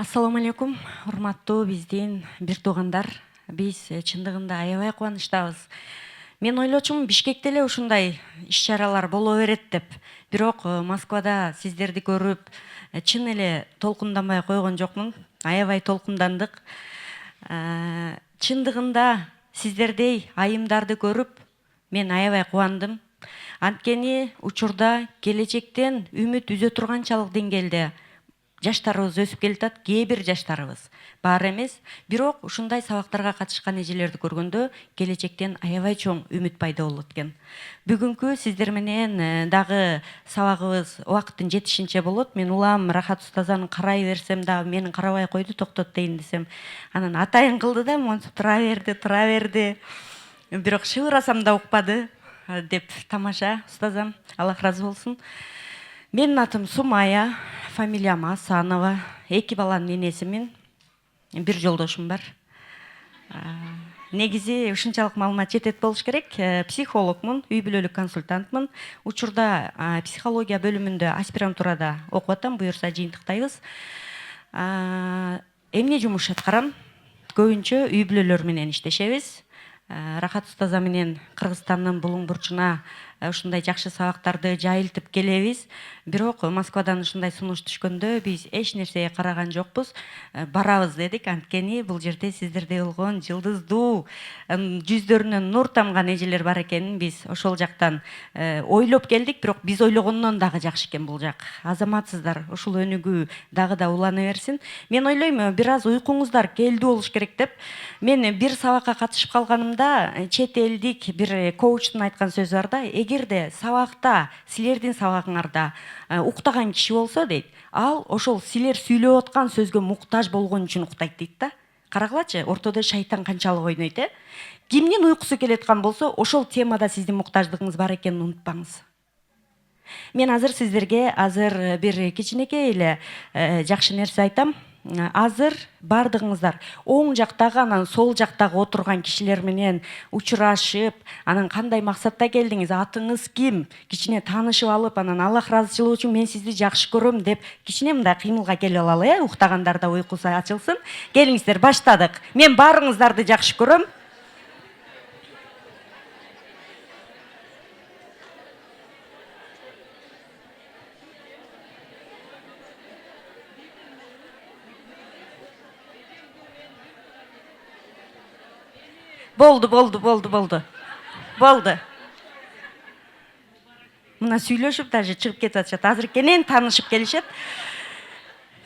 Ассаламу алейкум, урматтуу биздин бир туугандар. Биз чындыгында аябай кубанычтабыз. Мен ойлочумун Бишкекте эле ушундай иш-чаралар боло берет деп. Бирок Москвада сиздерди көрүп, чын эле толкунданбай койгон жокмун. Аябай толкундандык. Чындыгында сиздердей айымдарды көрүп, мен аябай кубандым. Анткени учурда келечектен үмүт үзө турганчалык деңгээлде жаштарыбыз өсүп келатат, кээ бир жаштарыбыз. Баары эмес, бирок ушундай сабактарга катышкан эжелерди көргөндө келечектен аябай чоң үмүт пайда болот экен. Бүгүнкү сиздер менен дагы сабагыбыз убакыттын жетишинче болот. Мен улам Рахат устазаны карай берсем дагы мени карабай койду, токтот дейин десем, анан атайын кылды да, монтип тура берди. Бирок шыбырасам да укпады деп тамаша устазам, Аллах разы болсун. Менин атым Сумая, фамилиям Асанова, 2 баланын энесимин, бир жолдошум бар. Негизи ушунчалык маалымат жетет болуш керек. Психологмун, үй бүлөлүк консультантмын. Учурда психология бөлүмүндө аспирантурада окуп атам, буюрса жыйынтыктайбыз. Эмне жумуш аткарам? Көбүнчө үй бүлөлөр менен иштешебиз. Рахат устаза менен Кыргызстандын булуң бурчуна ушундай жакшы сабактарды жайылтып келебиз. Бирок Москвадан ушундай сунуш түшкөндө биз эч нерсеге караган жокпуз. Барабыз дедик, анткени бул жерде сиздердей болгон жылдыздуу, жүздөрүнөн нур тамган эжелер бар экенин биз ошол жактан ойлоп келдик. Бирок биз ойлогондон дагы жакшы экен бул жак. Азаматсыздар, ушул өнүгүү дагы да улана берсин. Мен ойлойм, бир аз уйкуңуздар келдүү болуш керек деп. Мен бир сабакка катышып калганымда чет элдик бир коучтун айткан сөзү бар да, эгерде сабакта силердин сабагыңарда уктаган киши болсо дейт, ал ошол силер сүйлөп аткан сөзгө муктаж болгон үчүн уктайт дейт да. Карагылачы, ортодо шайтан канчалык ойнойт, Кимдин уйкусу келеткан болсо, ошол темада сиздин муктаждыгыңыз бар экенин унутпаңыз. Мен сиздерге бир кичинекей эле жакшы нерсе айтам. Азыр бардыгыңыздар оң жактагы анан сол жактагы отурган кишилер менен учурашып, анан кандай максатта келдиңиз, атыңыз ким, кичине таанышып алып, анан Аллах ыраазычылыгы үчүн мен сизди жакшы көрөм деп кичине мындай кыймылга келип алалы, уктагандарда уйкусу ачылсын. Келиңиздер, баштадык. Мен баарыңыздарды жакшы көрөм. Болду. Мына сүйлөшүп даже чыгып кетип атышат. Азыр кенен таанышып келишет.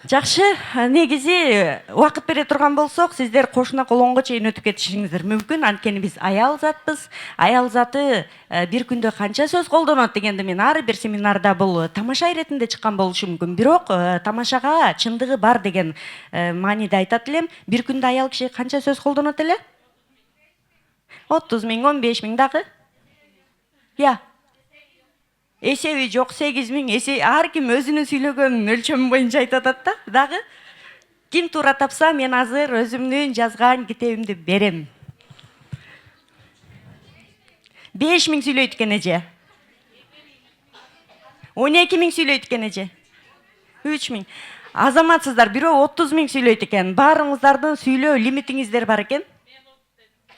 Жакшы, негизи убакыт бере турган болсок, сиздер кошуна колонго чейин өтүп кетишиңиздер мүмкүн. Анткени биз аял затпыз. Аял заты бир күндө канча сөз колдонот дегенди мен ар бир семинарда бул тамаша иретинде чыккан болушу мүмкүн. Бирок тамашага чындыгы бар деген мааниде айтат элем. Бир күндө аял киши канча сөз колдонот эле? 30 000, 15 000 дагы? Эсеби жок, 8 000. Ар ким өзүнүн сүйлөгөн өлчөмү боюнча айтып атат да. Дагы ким туура тапса, мен азыр өзүмдүн жазган китебимди берем. 5 000 сүйлөйт экен эже. 12 000 сүйлөйт экен эже. 3 000. Азаматсыздар, бирөө 30 000 сүйлөйт экен. Баарыңыздардын сүйлөө лимитиңиздер бар экен.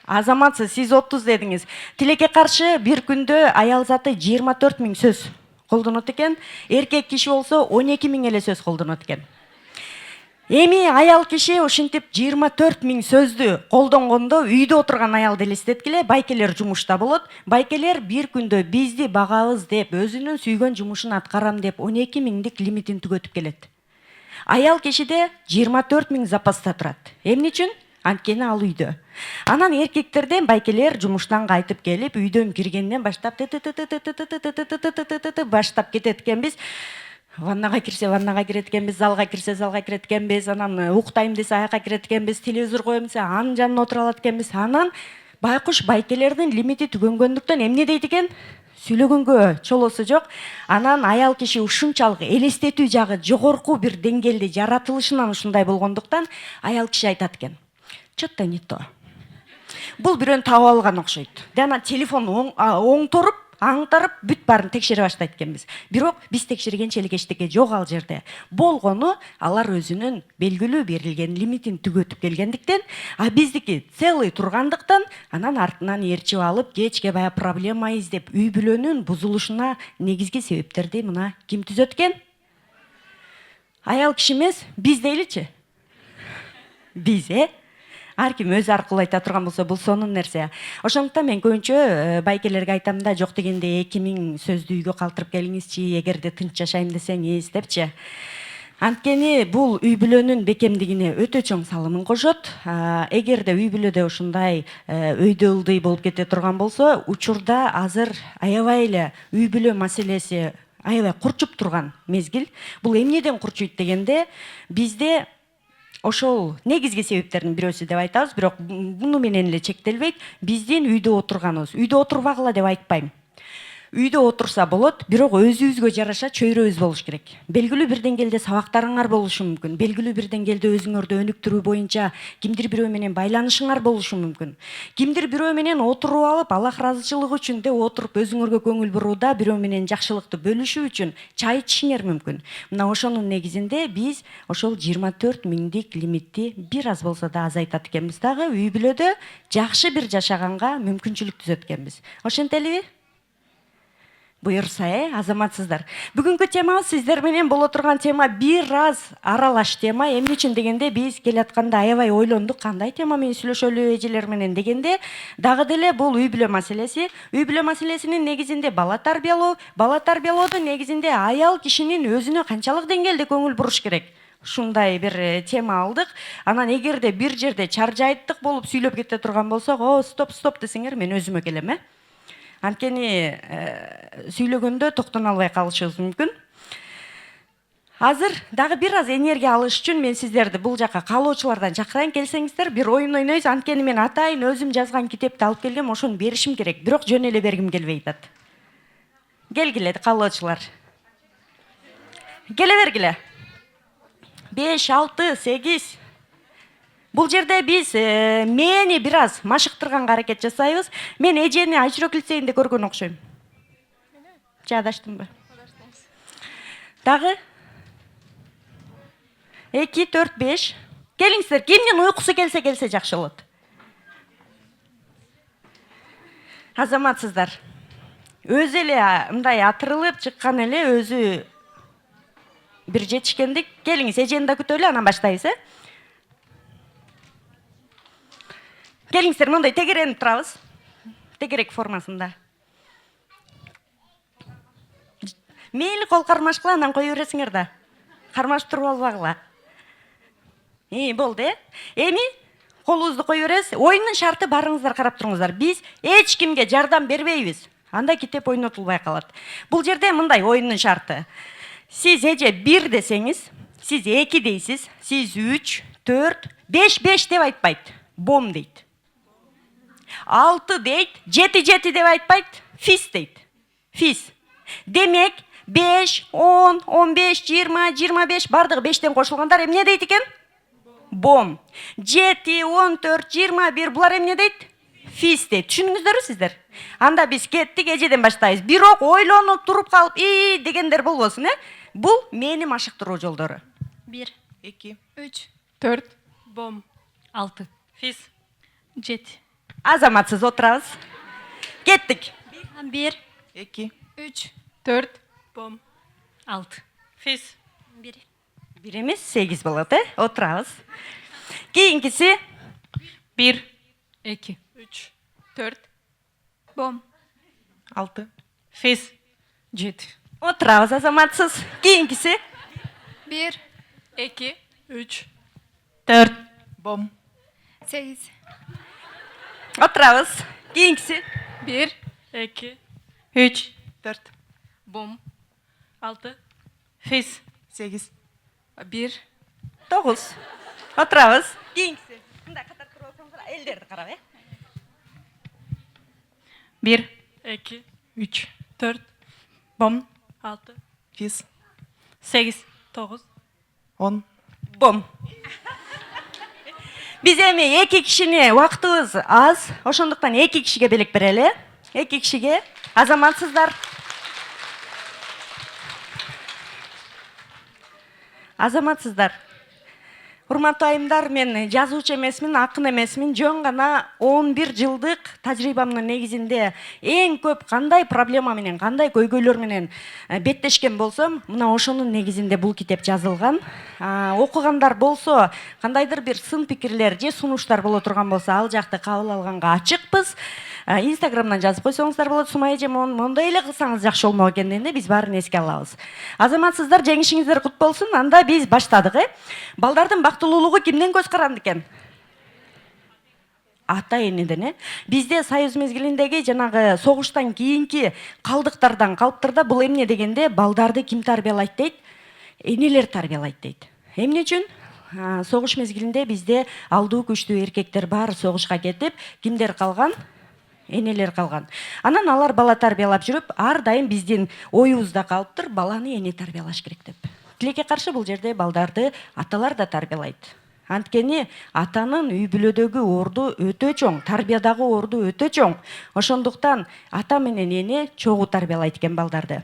Азаматсыз, сиз 30 дедиңиз. Тилекке каршы бир күндө аял заты 24 000 сөз колдонот экен. Эркек киши болсо 12 000 эле сөз колдонот экен. Эми аял киши ушинтип 24 000 сөздү колдонгондо үйдө отурган аялды элестеткиле, байкелер жумушта болот. Байкелер бир күндө бизди багабыз деп, өзүнүн сүйгөн жумушун аткарам деп 12 000 лимитин түгөтүп келет. Аял кишиде 24 000 запаста турат. Эмне үчүн? Анткени ал үйдө. Анан эркектерден байкелер жумуштан кайтып келип, үйдөн киргенден баштап баштап кетет экенбиз. Ваннага кирсе ваннага кирет экенбиз, залга кирсе залга кирет экенбиз, анан уктайм десе аяка кирет экенбиз, телевизор коем десе анын жанына отура алат экенбиз. Анан байкуш байкелердин лимити түгөнгөндүктөн эмне дейт экен? Сүйлөгөнгө чолосу жок. Анан аял киши ушунчалык элестетүү жагы жогорку бир деңгээлде жаратылышынан ушундай болгондуктан аял киши айтат экен. Что-то не то. Бул бирөөнү таап алган окшойт. Жана телефон оң торуп, аңтарып бүт баарын текшере баштайт экенбиз. Бирок биз текшергенчелик эчтеке жок ал жерде. Болгону алар өзүнүн белгилүү берилген лимитин түгөтүп келгендиктен, а биздики целый тургандыктан анан артынан ээрчип алып, кечке баягы проблема издеп, үй бүлөнүн бузулушуна негизги себептерди мына ким түзөт экен? Аял киши эмес, биз дейличи. Биз, ар ким өзү аркылуу айта турган болсо, бул сонун нерсе. Ошондуктан мен көбүнчө байкелерге айтам да, жок дегенде 2000 сөздү үйгө калтырып келиңизчи, эгерде тынч жашайм десеңиз депчи. Анткени бул үй бүлөнүн бекемдигине өтө чоң салымын кошот. Эгерде үй бүлөдө ушундай өйдө ылдый болуп кете турган болсо, учурда азыр аябай эле үй бүлө маселеси аябай курчуп турган мезгил. Бул эмнеден курчуйт дегенде, бизде ошол негизги себептердин бирөөсү деп айтабыз, бирок буну менен эле чектелбейт. Биздин үйдө отурганыбыз. Үйдө отурбагыла деп айтпайм. Үйдө отурса болот, бирок өзүбүзгө жараша чөйрөбүз болуш керек. Белгилүү бир деңгээлде сабактарыңар болушу мүмкүн. Белгилүү бир деңгээлде өзүңөрдү өнүктүрүү боюнча кимдир бирөө менен байланышыңар болушу мүмкүн. Кимдир бирөө менен отуруп алып, Аллах ыраазычылыгы үчүн деп отуруп өзүңөргө көңүл бурууда, бирөө менен жакшылыкты бөлүшүү үчүн чай ичишиңер мүмкүн. Мына ошонун негизинде биз ошол 24 миңдик лимитти бир аз болсо да азайтат экенбиз дагы, үй бүлөдө жакшы бир жашаганга мүмкүнчүлүк түзөт экенбиз. Ошентелиби? Буюрса, азаматсыздар. Бүгүнкү темабыз сиздер менен боло турган тема бир аз аралаш тема. Эмне үчүн дегенде, биз келатканда аябай ойлондук, кандай тема менен сүйлөшөлү эжелер менен дегенде, дагы деле бул үй бүлө маселеси. Үй бүлө маселесинин негизинде бала тарбиялоодун негизинде аял кишинин өзүнө канчалык деңгээлде көңүл буруш керек. Ушундай бир тема алдык. Анан эгерде бир жерде чаржайттык болуп сүйлөп кете турган болсок, стоп десеңер, мен өзүмө келем, Анткени сүйлөгөндө токтоно албай калышыбыз мүмкүн. Азыр дагы бир аз энергия алыш үчүн мен сиздерди бул жака каалоочулардан чакырайын, келсеңиздер, бир оюн ойнойбуз. Анткени мен атайын өзүм жазган китепти алып келгем, ошону беришим керек. Бирок жөн эле бергим келбей атат. Келгиле, каалоочулар. Келе бергиле. 5, 6, 8. Бул жерде биз мени бир аз машыктырганга аракет жасайбыз. Мен эжени Айшырөк лицейинде көргөн окшойм. Адаштымбы? Дагы 2, 4, 5. Келиңиздер, кимдин уйкусу келсе жакшы болот. Азаматсыздар. Өзү эле мындай атырылып чыккан эле өзү бир жетишкендик. Келиңиз, эжени да күтөлү, анан баштайбыз, Келиңиздер, мындай тегеренип турабыз. Тегерек формасында. Мейли кол кармашкыла, анан кое бересиңер да. Кармашып туруп албагыла. Болду, Эми колубузду кое беребиз. Оюндун шарты барыңыздар карап туруңуздар. Биз эч кимге жардам бербейбиз. Анда китеп ойнотулбай калат. Бул жерде мындай оюндун шарты. Сиз эже 1 десеңиз, сиз 2 дейсиз, сиз 3, 4, 5 деп айтпайт. Бом дейт. 6 дейт, 7 деп айтпайт, фис дейт. Фис. Демек, 5, 10, 15, 20, 25 бардыгы 5тен кошулгандар эмне дейт экен? Бом. 7, 14, 21 булар эмне дейт? Фис дейт. Түшүндүңүздөрбү сиздер? Анда биз кеттик, эжеден баштайбыз. Бирок ойлонуп туруп калып, дегендер болбосун, Бул мени машыктыруу жолдору. 1, 2, 3, 4, бом, 6, фис, 7. Азаматсыз отурабыз. Кеттик. 1, 2, 3, 4, бом, 6. фис, 1. 1 эмес, 8 болот, Отурабыз. Кийинкиси 1, 2, 3, 4, бом, 6, фис, 7. Отурабыз, азаматсыз. Кийинкиси 1, 2, 3, 4, бом, 8. Отурабыз. Кийинкиси 1, 2, 3, 4, бом, 6, фис, 8. 1. 9. Отурабыз. Кийинкиси. Мындай катар туруп отуруңуздар, элдерди карап, 1, 2, 3, 4, бом, 6, фис, 8, 9. 10. Бом. Биз эми 2 кишини убактыбыз аз, ошондуктан 2 кишиге белек берели. 2 кишиге Азаматсыздар. Азаматсыздар. Урматтуу айымдар, мен жазуучу эмесмин, акын эмесмин. Жөн гана 11 жылдык тажрыйбамдын негизинде эң көп кандай проблема менен, кандай көйгөйлөр менен беттешкен болсом, мына ошонун негизинде бул китеп жазылган. Окугандар болсо, кандайдыр бир сын пикирлер же сунуштар боло турган болсо, ал жакты кабыл алганга ачыкпыз. Инстаграмдан жазып койсоңуздар болот, Сумай эже мондой эле кылсаңыз жакшы болмок экен дегенде биз баарын эске алабыз. Азаматсыздар, жеңишиңиздер кут болсун. Анда биз баштадык. Балдардын бактылуулугу кимден көз каранды экен? Ата энеден. Бизде Союз мезгилиндеги жанагы согуштан кийинки калдыктардан калыптыр да, бул эмне дегенде балдарды ким тарбиялайт дейт? Энелер тарбиялайт дейт. Эмне үчүн? Согуш мезгилинде бизде алдуу күчтүү эркектер баары согушка кетип, кимдер калган? Энелер калган. Анан алар бала тарбиялап жүрүп, ар дайым биздин оюбузда калыптыр, баланы эне тарбиялаш керек деп. Тилекке каршы бул жерде балдарды аталар да тарбиялайт. Анткени атанын үй бүлөдөгү орду өтө чоң, тарбиядагы орду өтө чоң. Ошондуктан ата менен эне чогуу тарбиялайт экен балдарды.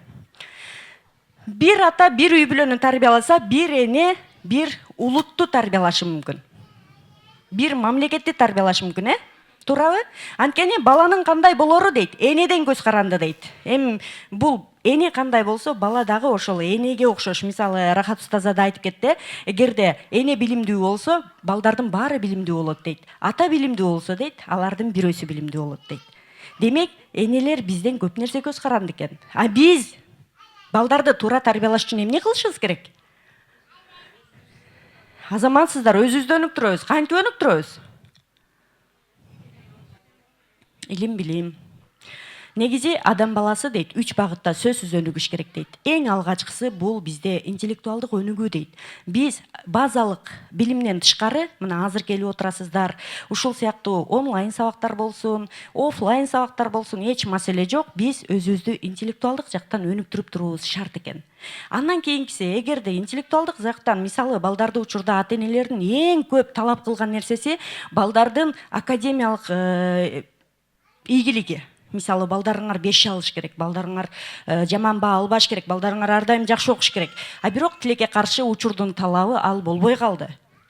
Бир ата бир үй бүлөнү тарбияласа, бир эне бир улутту тарбиялашы мүмкүн. Бир мамлекетти тарбиялашы мүмкүн, Туурабы? Анткени баланын кандай болору дейт, энеден көз каранды дейт. Бул эне кандай болсо, бала дагы ошол энеге окшош. Мисалы, Рахат устазада айтып кетти, эгерде эне билимдүү болсо, балдардын баары билимдүү болот дейт. Ата билимдүү болсо дейт, алардын бирөөсү билимдүү болот дейт. Демек, энелер бизден көп нерсе көз каранды экен. Биз балдарды туура тарбиялаш үчүн эмне кылышыбыз керек? Азаматсыздар, өзүбүздү өнүктүрөбүз. Кантип өнүктүрөбүз? Илим билим. Негизи адам баласы дейт, 3 багытта сөзсүз өнүгүш керек дейт. Эң алгачкысы бул бизде интеллектуалдык өнүгүү дейт. Биз базалык билимден тышкары, мына азыр келип отурасыздар, ушул сыяктуу онлайн сабактар болсун, офлайн сабактар болсун, эч маселе жок. Биз өзүбүздү интеллектуалдык жактан өнүктүрүп туруубуз шарт экен. Андан кийинкиси, эгерде интеллектуалдык жактан, мисалы, балдарды учурда ата-энелердин эң көп талап кылган нерсеси балдардын академиялык ийгилиги. Мисалы, балдарыңар 5 алыш керек, балдарыңар жаман баа албаш керек, балдарыңар ар дайым жакшы окуш керек. Бирок тилекке каршы учурдун талабы ал болбой калды.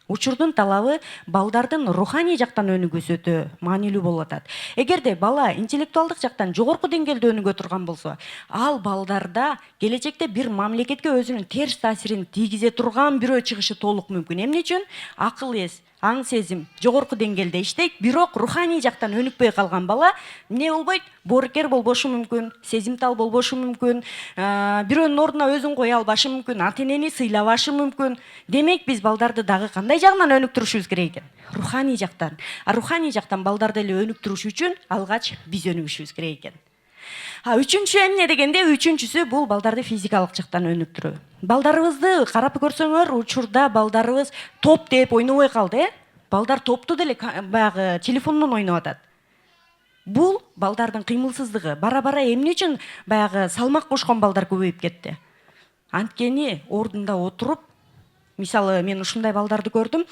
Учурдун талабы балдардын руханий жактан өнүгүүсү өтө маанилүү болуп атат. Эгерде бала интеллектуалдык жактан жогорку деңгээлде өнүгө турган болсо, ал балдарда келечекте бир мамлекетке өзүнүн терс таасирин тийгизе турган бирөө чыгышы толук мүмкүн. Эмне үчүн? Акыл эс, аң сезим жогорку деңгээлде иштейт, бирок руханий жактан өнүкпөй калган бала эмне болбойт? Боорукер болбошу мүмкүн, сезимтал болбошу мүмкүн, бирөөнүн ордуна өзүн кое албашы мүмкүн, ата-энени сыйлабашы мүмкүн. Демек, биз балдарды дагы кандай жагынан өнүктүрүшүбүз керек экен? Руханий жактан. Руханий жактан балдарды эле өнүктүрүш үчүн алгач биз өнүгүшүбүз керек экен. Үчүнчү эмне дегенде, үчүнчүсү бул балдарды физикалык жактан өнүктүрүү. Балдарыбызды карап көрсөңөр, учурда балдарыбыз топ деп ойнобой калды, Балдар топту деле баягы телефондон ойноп атат. Бул балдардын кыймылсыздыгы. Бара-бара эмне үчүн баягы салмак кошкон балдар көбөйүп кетти? Анткени ордунда отуруп, мисалы, мен ушундай балдарды көрдүм.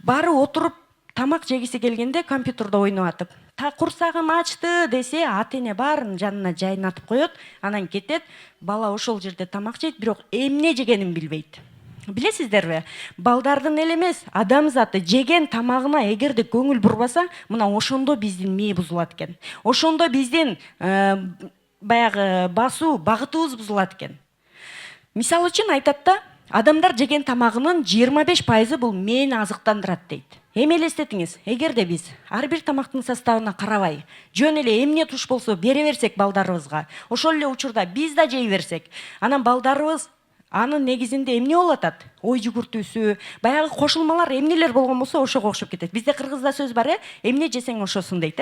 Бары отуруп тамак жегиси келгенде компьютерде ойноп атып, курсагым ачты десе, ата-эне баарын жанына жайнатып коет, анан кетет. Бала ошол жерде тамак жейт, бирок эмне жегенин билбейт. Билесиздерби? Балдардын эле эмес, адам заты жеген тамагына эгерде көңүл бурбаса, мына ошондо биздин мээ бузулат экен. Ошондо биздин баягы басуу багытыбыз бузулат экен. Мисалы үчүн айтат да, адамдар жеген тамагынын 25% бул мээни азыктандырат дейт. Эми элестетиңиз, эгерде биз ар бир тамактын составына карабай, жөн эле эмне туш болсо бере берсек балдарыбызга, ошол эле учурда биз да жей берсек, анан балдарыбыз анын негизинде эмне болуп атат? Ой жүгүртүүсү, баягы кошулмалар эмнелер болгон болсо ошого окшоп кетет. Бизде кыргызда сөз бар, эмне жесең ошосун дейт,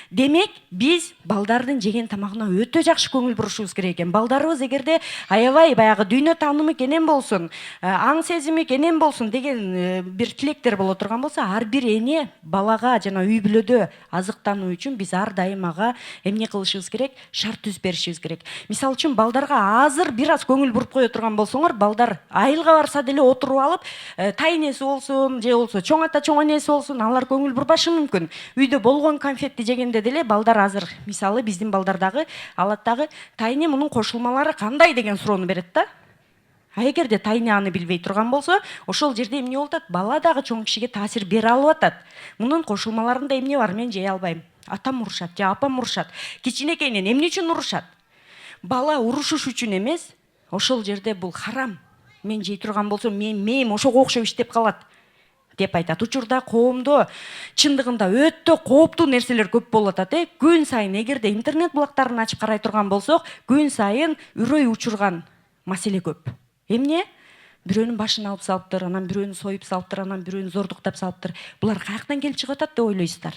Демек, биз балдардын жеген тамагына өтө жакшы көңүл бурушубуз керек экен. Балдарыбыз эгерде аябай баягы дүйнө таанымы кенен болсун, аң сезими кенен болсун деген бир тилектер боло турган болсо, ар бир эне балага жана үй бүлөдө азыктануу үчүн биз ар дайым ага эмне кылышыбыз керек? Шарт түзүп беришибиз керек. Мисалы үчүн балдарга азыр бир аз көңүл буруп кое турган болсоңор, балдар айылга барса деле отуруп алып, тайнеси болсун, же болсо чоң ата чоң энеси болсун, алар көңүл бурбашы мүмкүн. Үйдө болгон конфетти жеген дегенде деле балдар азыр мисалы биздин балдар дагы алат дагы тайыне мунун кошулмалары кандай деген суроону берет да. А эгерде тайыне аны билбей турган болсо, ошол жерде эмне болуп атат? Бала дагы чоң кишиге таасир бере алып атат. Мунун кошулмаларында эмне бар? Мен жей албайм. Атам урушат же апам урушат. Кичинекейинен эмне үчүн урушат? Бала урушуш үчүн эмес. Ошол жерде бул харам. Мен жей турган болсом, мээм ошого окшоп иштеп калат деп айтат. Учурда коомдо чындыгында өтө кооптуу нерселер көп болуп атат. Күн сайын эгерде интернет булактарын ачып карай турган болсок, күн сайын үрөй учурган маселе көп. Эмне? Бирөөнүн башын алып салыптыр, анан бирөөнү союп салыптыр, анан бирөөнү зордуктап салыптыр. Булар каяктан келип чыгып атат деп ойлойсуздар?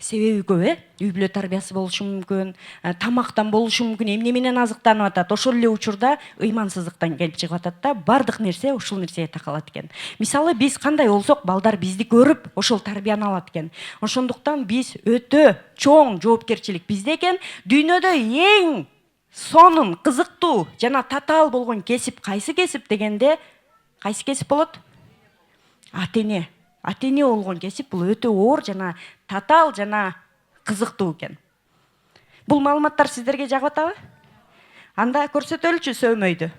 Себеби көп, үй бүлө тарбиясы болушу мүмкүн, тамактан болушу мүмкүн, эмне менен азыктанып атат. Ошол эле учурда ыймансыздыктан келип чыгып атат да, бардык нерсе ушул нерсеге такалат экен. Мисалы биз кандай болсок, балдар бизди көрүп, ошол тарбияны алат экен. Ошондуктан биз өтө чоң жоопкерчилик бизде экен. Дүйнөдө эң сонун, кызыктуу жана татаал болгон кесип кайсы кесип дегенде, кайсы кесип болот? Ата-эне. Ата-эне болгон кесип бул өтө оор жана татаал жана кызыктуу экен. Бул маалыматтар сиздерге жагып атабы? Анда көрсөтөлүчү сөөмөйдү.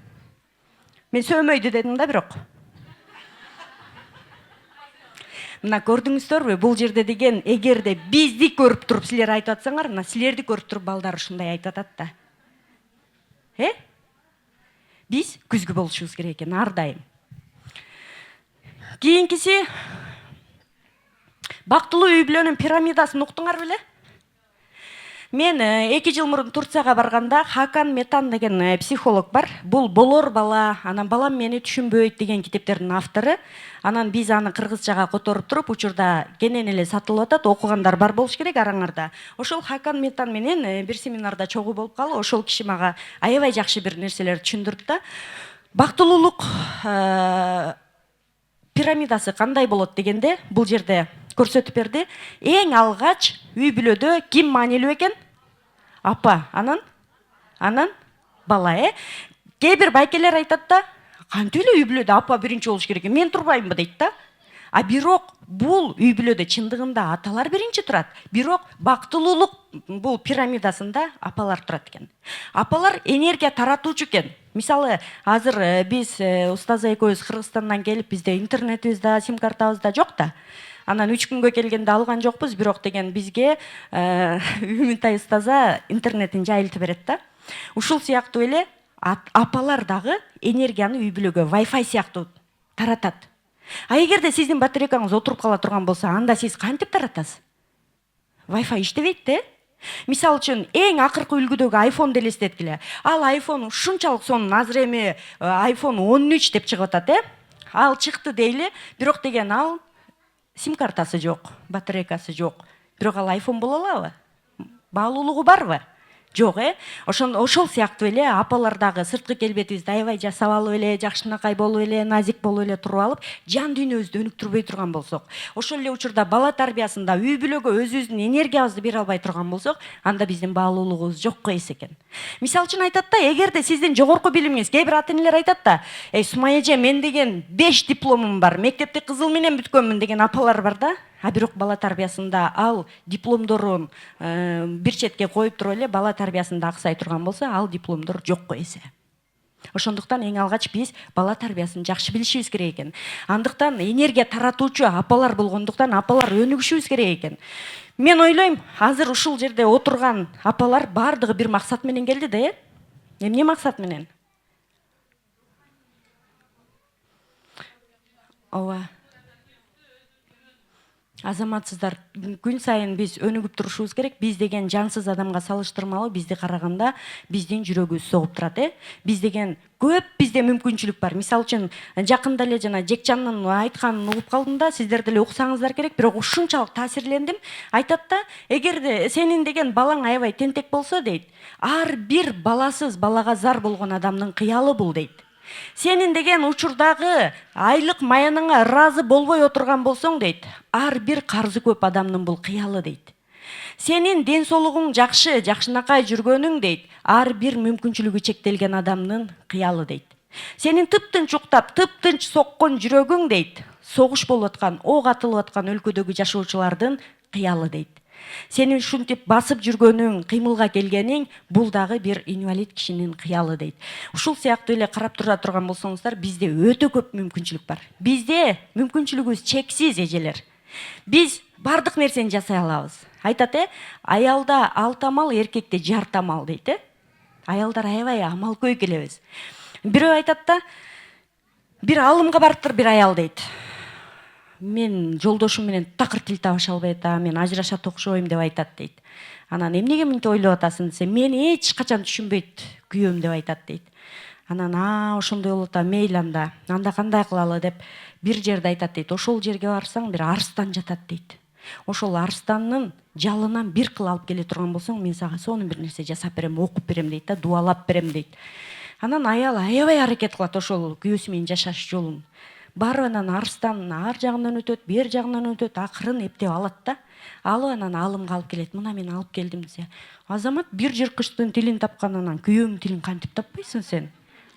Мен сөөмөйдү дедим да бирок. Мына көрдүңүздөрбү? Бул жерде деген эгерде бизди көрүп туруп силер айтып атсаңар, мына силерди көрүп туруп балдар ушундай айтып атат да. Биз күзгү болушубуз керек экен ар дайым. Кийинкиси бактылуу үй бүлөнүн пирамидасын уктуңар беле? Мен 2 жыл мурун Турцияга барганда Хакан Метан деген психолог бар. Бул болор бала, анан балам мени түшүнбөйт деген китептердин автору. Анан биз аны кыргызчага которуп туруп, учурда кенен эле сатылып атат. Окугандар бар болуш керек араңарда. Ошол Хакан Метан менен бир семинарда чогуу болуп калып, ошол киши мага аябай жакшы бир нерселерди түшүндүрдү да. Бактылуулук пирамидасы кандай болот дегенде, бул жерде көрсөтүп берди. Эң алгач үй бүлөдө ким маанилүү экен? Апа, анан бала, Кээ бир байкелер айтат да, кантип эле үй бүлөдө апа биринчи болуш керек? Мен турбаймынбы дейт да. А бирок бул үй бүлөдө чындыгында аталар биринчи турат. Бирок бактылуулук бул пирамидасында апалар турат экен. Апалар энергия таратуучу экен. Мисалы, азыр биз устаза экөөбүз Кыргызстандан келип, бизде интернетибиз да, сим картабыз да жок да. Анан 3 күнгө келгенде алган жокпуз, бирок деген бизге Үмүнтай устаза интернетин жайылтып берет да. Ушул сыяктуу эле апалар дагы энергияны үй бүлөгө Wi-Fi сыяктуу таратат. А эгерде сиздин батарейкаңыз отуруп кала турган болсо, анда сиз кантип таратасыз? Wi-Fi иштебейт да. Мисалы үчүн эң акыркы үлгүдөгү iPhone элестеткиле. Ал iPhone ушунчалык сонун, азыр эми iPhone 13 деп чыгып атат, Ал чыкты дейли, бирок деген ал сим картасы жок, батарейкасы жок. Бирок ал iPhone боло алабы? Баалуулугу барбы? Жок, Ошол сыяктуу эле апалар дагы сырткы келбетибизди аябай жасап алып эле, жакшынакай болуп эле, назик болуп эле туруп алып, жан дүйнөбүздү өнүктүрбөй турган болсок, ошол эле учурда бала тарбиясында үй бүлөгө өзүбүздүн энергиябызды бере албай турган болсок, анда биздин баалуулугубуз жокко эс экен. Мисалы үчүн айтат да, эгерде сиздин жогорку билимиңиз, кээ бир ата-энелер айтат да, Сумай эже, мен деген 5 дипломум бар, мектепти кызыл менен бүткөнмүн деген апалар бар да. А бирок бала тарбиясында ал дипломдорун бир четке коюп туруп эле бала тарбиясында аксай турган болсо, ал дипломдор жокко эсе. Ошондуктан эң алгач биз бала тарбиясын жакшы билишибиз керек экен. Андыктан энергия таратуучу апалар болгондуктан апалар өнүгүшүбүз керек экен. Мен ойлойм, азыр ушул жерде отурган апалар бардыгы бир максат менен келди да, Эмне максат менен? Ооба. Азаматсыздар, күн сайын биз өнүгүп турушубуз керек. Биз деген жансыз адамга салыштырмалуу бизди караганда биздин жүрөгүбүз согуп турат, Биз деген көп бизде мүмкүнчүлүк бар. Мисалы үчүн жакында эле жана Жекчандын айтканын угуп калдым да, сиздер деле уксаңыздар керек, бирок ушунчалык таасирлендим. Айтат да, эгерде сенин деген балаң аябай тентек болсо дейт, ар бир баласыз балага зар болгон адамдын кыялы бул дейт. Сенин деген учурдагы айлык маяныңа ыраазы болбой отурган болсоң дейт, ар бир карзы көп адамдын бул кыялы дейт. Сенин ден соолугуң жакшы, жакшынакай жүргөнүң дейт, ар бир мүмкүнчүлүгү чектелген адамдын кыялы дейт. Сенин тыптынч уктап, тыптынч соккон жүрөгүң дейт, согуш болуп аткан, ок атылып аткан өлкөдөгү жашоочулардын кыялы дейт. Сенин ушинтип басып жүргөнүң, кыймылга келгениң бул дагы бир инвалид кишинин кыялы дейт. Ушул сыяктуу эле карап тура турган болсоңуздар, бизде өтө көп мүмкүнчүлүк бар. Бизде мүмкүнчүлүгүбүз чексиз, эжелер. Биз бардык нерсени жасай алабыз. Айтат, аялда 6 амал, эркекте 6 амал дейт, Аялдар аябай амалкөй келебиз. Бирөө айтат да, бир алымга барыптыр бир аял дейт. Мен жолдошум менен такыр тил табыша албай атам, мен ажырашат окшойм деп айтат дейт. Анан эмнеге мынтип ойлоп атасың десе, мени эч качан түшүнбөйт күйөөм деп айтат дейт. Анан ошондой болуп атат, мейли анда кандай кылалы деп бир жерде айтат дейт. Ошол жерге барсаң бир арстан жатат дейт. Ошол арстанын жалынан бир кыл алып келе турган болсоң, мен сага сонун бир нерсе жасап берем, окуп берем дейт да, дуалап берем дейт. Анан аял аябай аракет кылат ошол күйөөсү менен жашаш жолун. Барып анан арстанын ар жагынан өтөт, бер жагынан өтөт, акырын эптеп алат да. Алып анан алымга алып келет. Мына мен алып келдим десе, азамат бир жыркычтын тилин тапканынан күйөөмдүн тилин кантип таппайсың сен?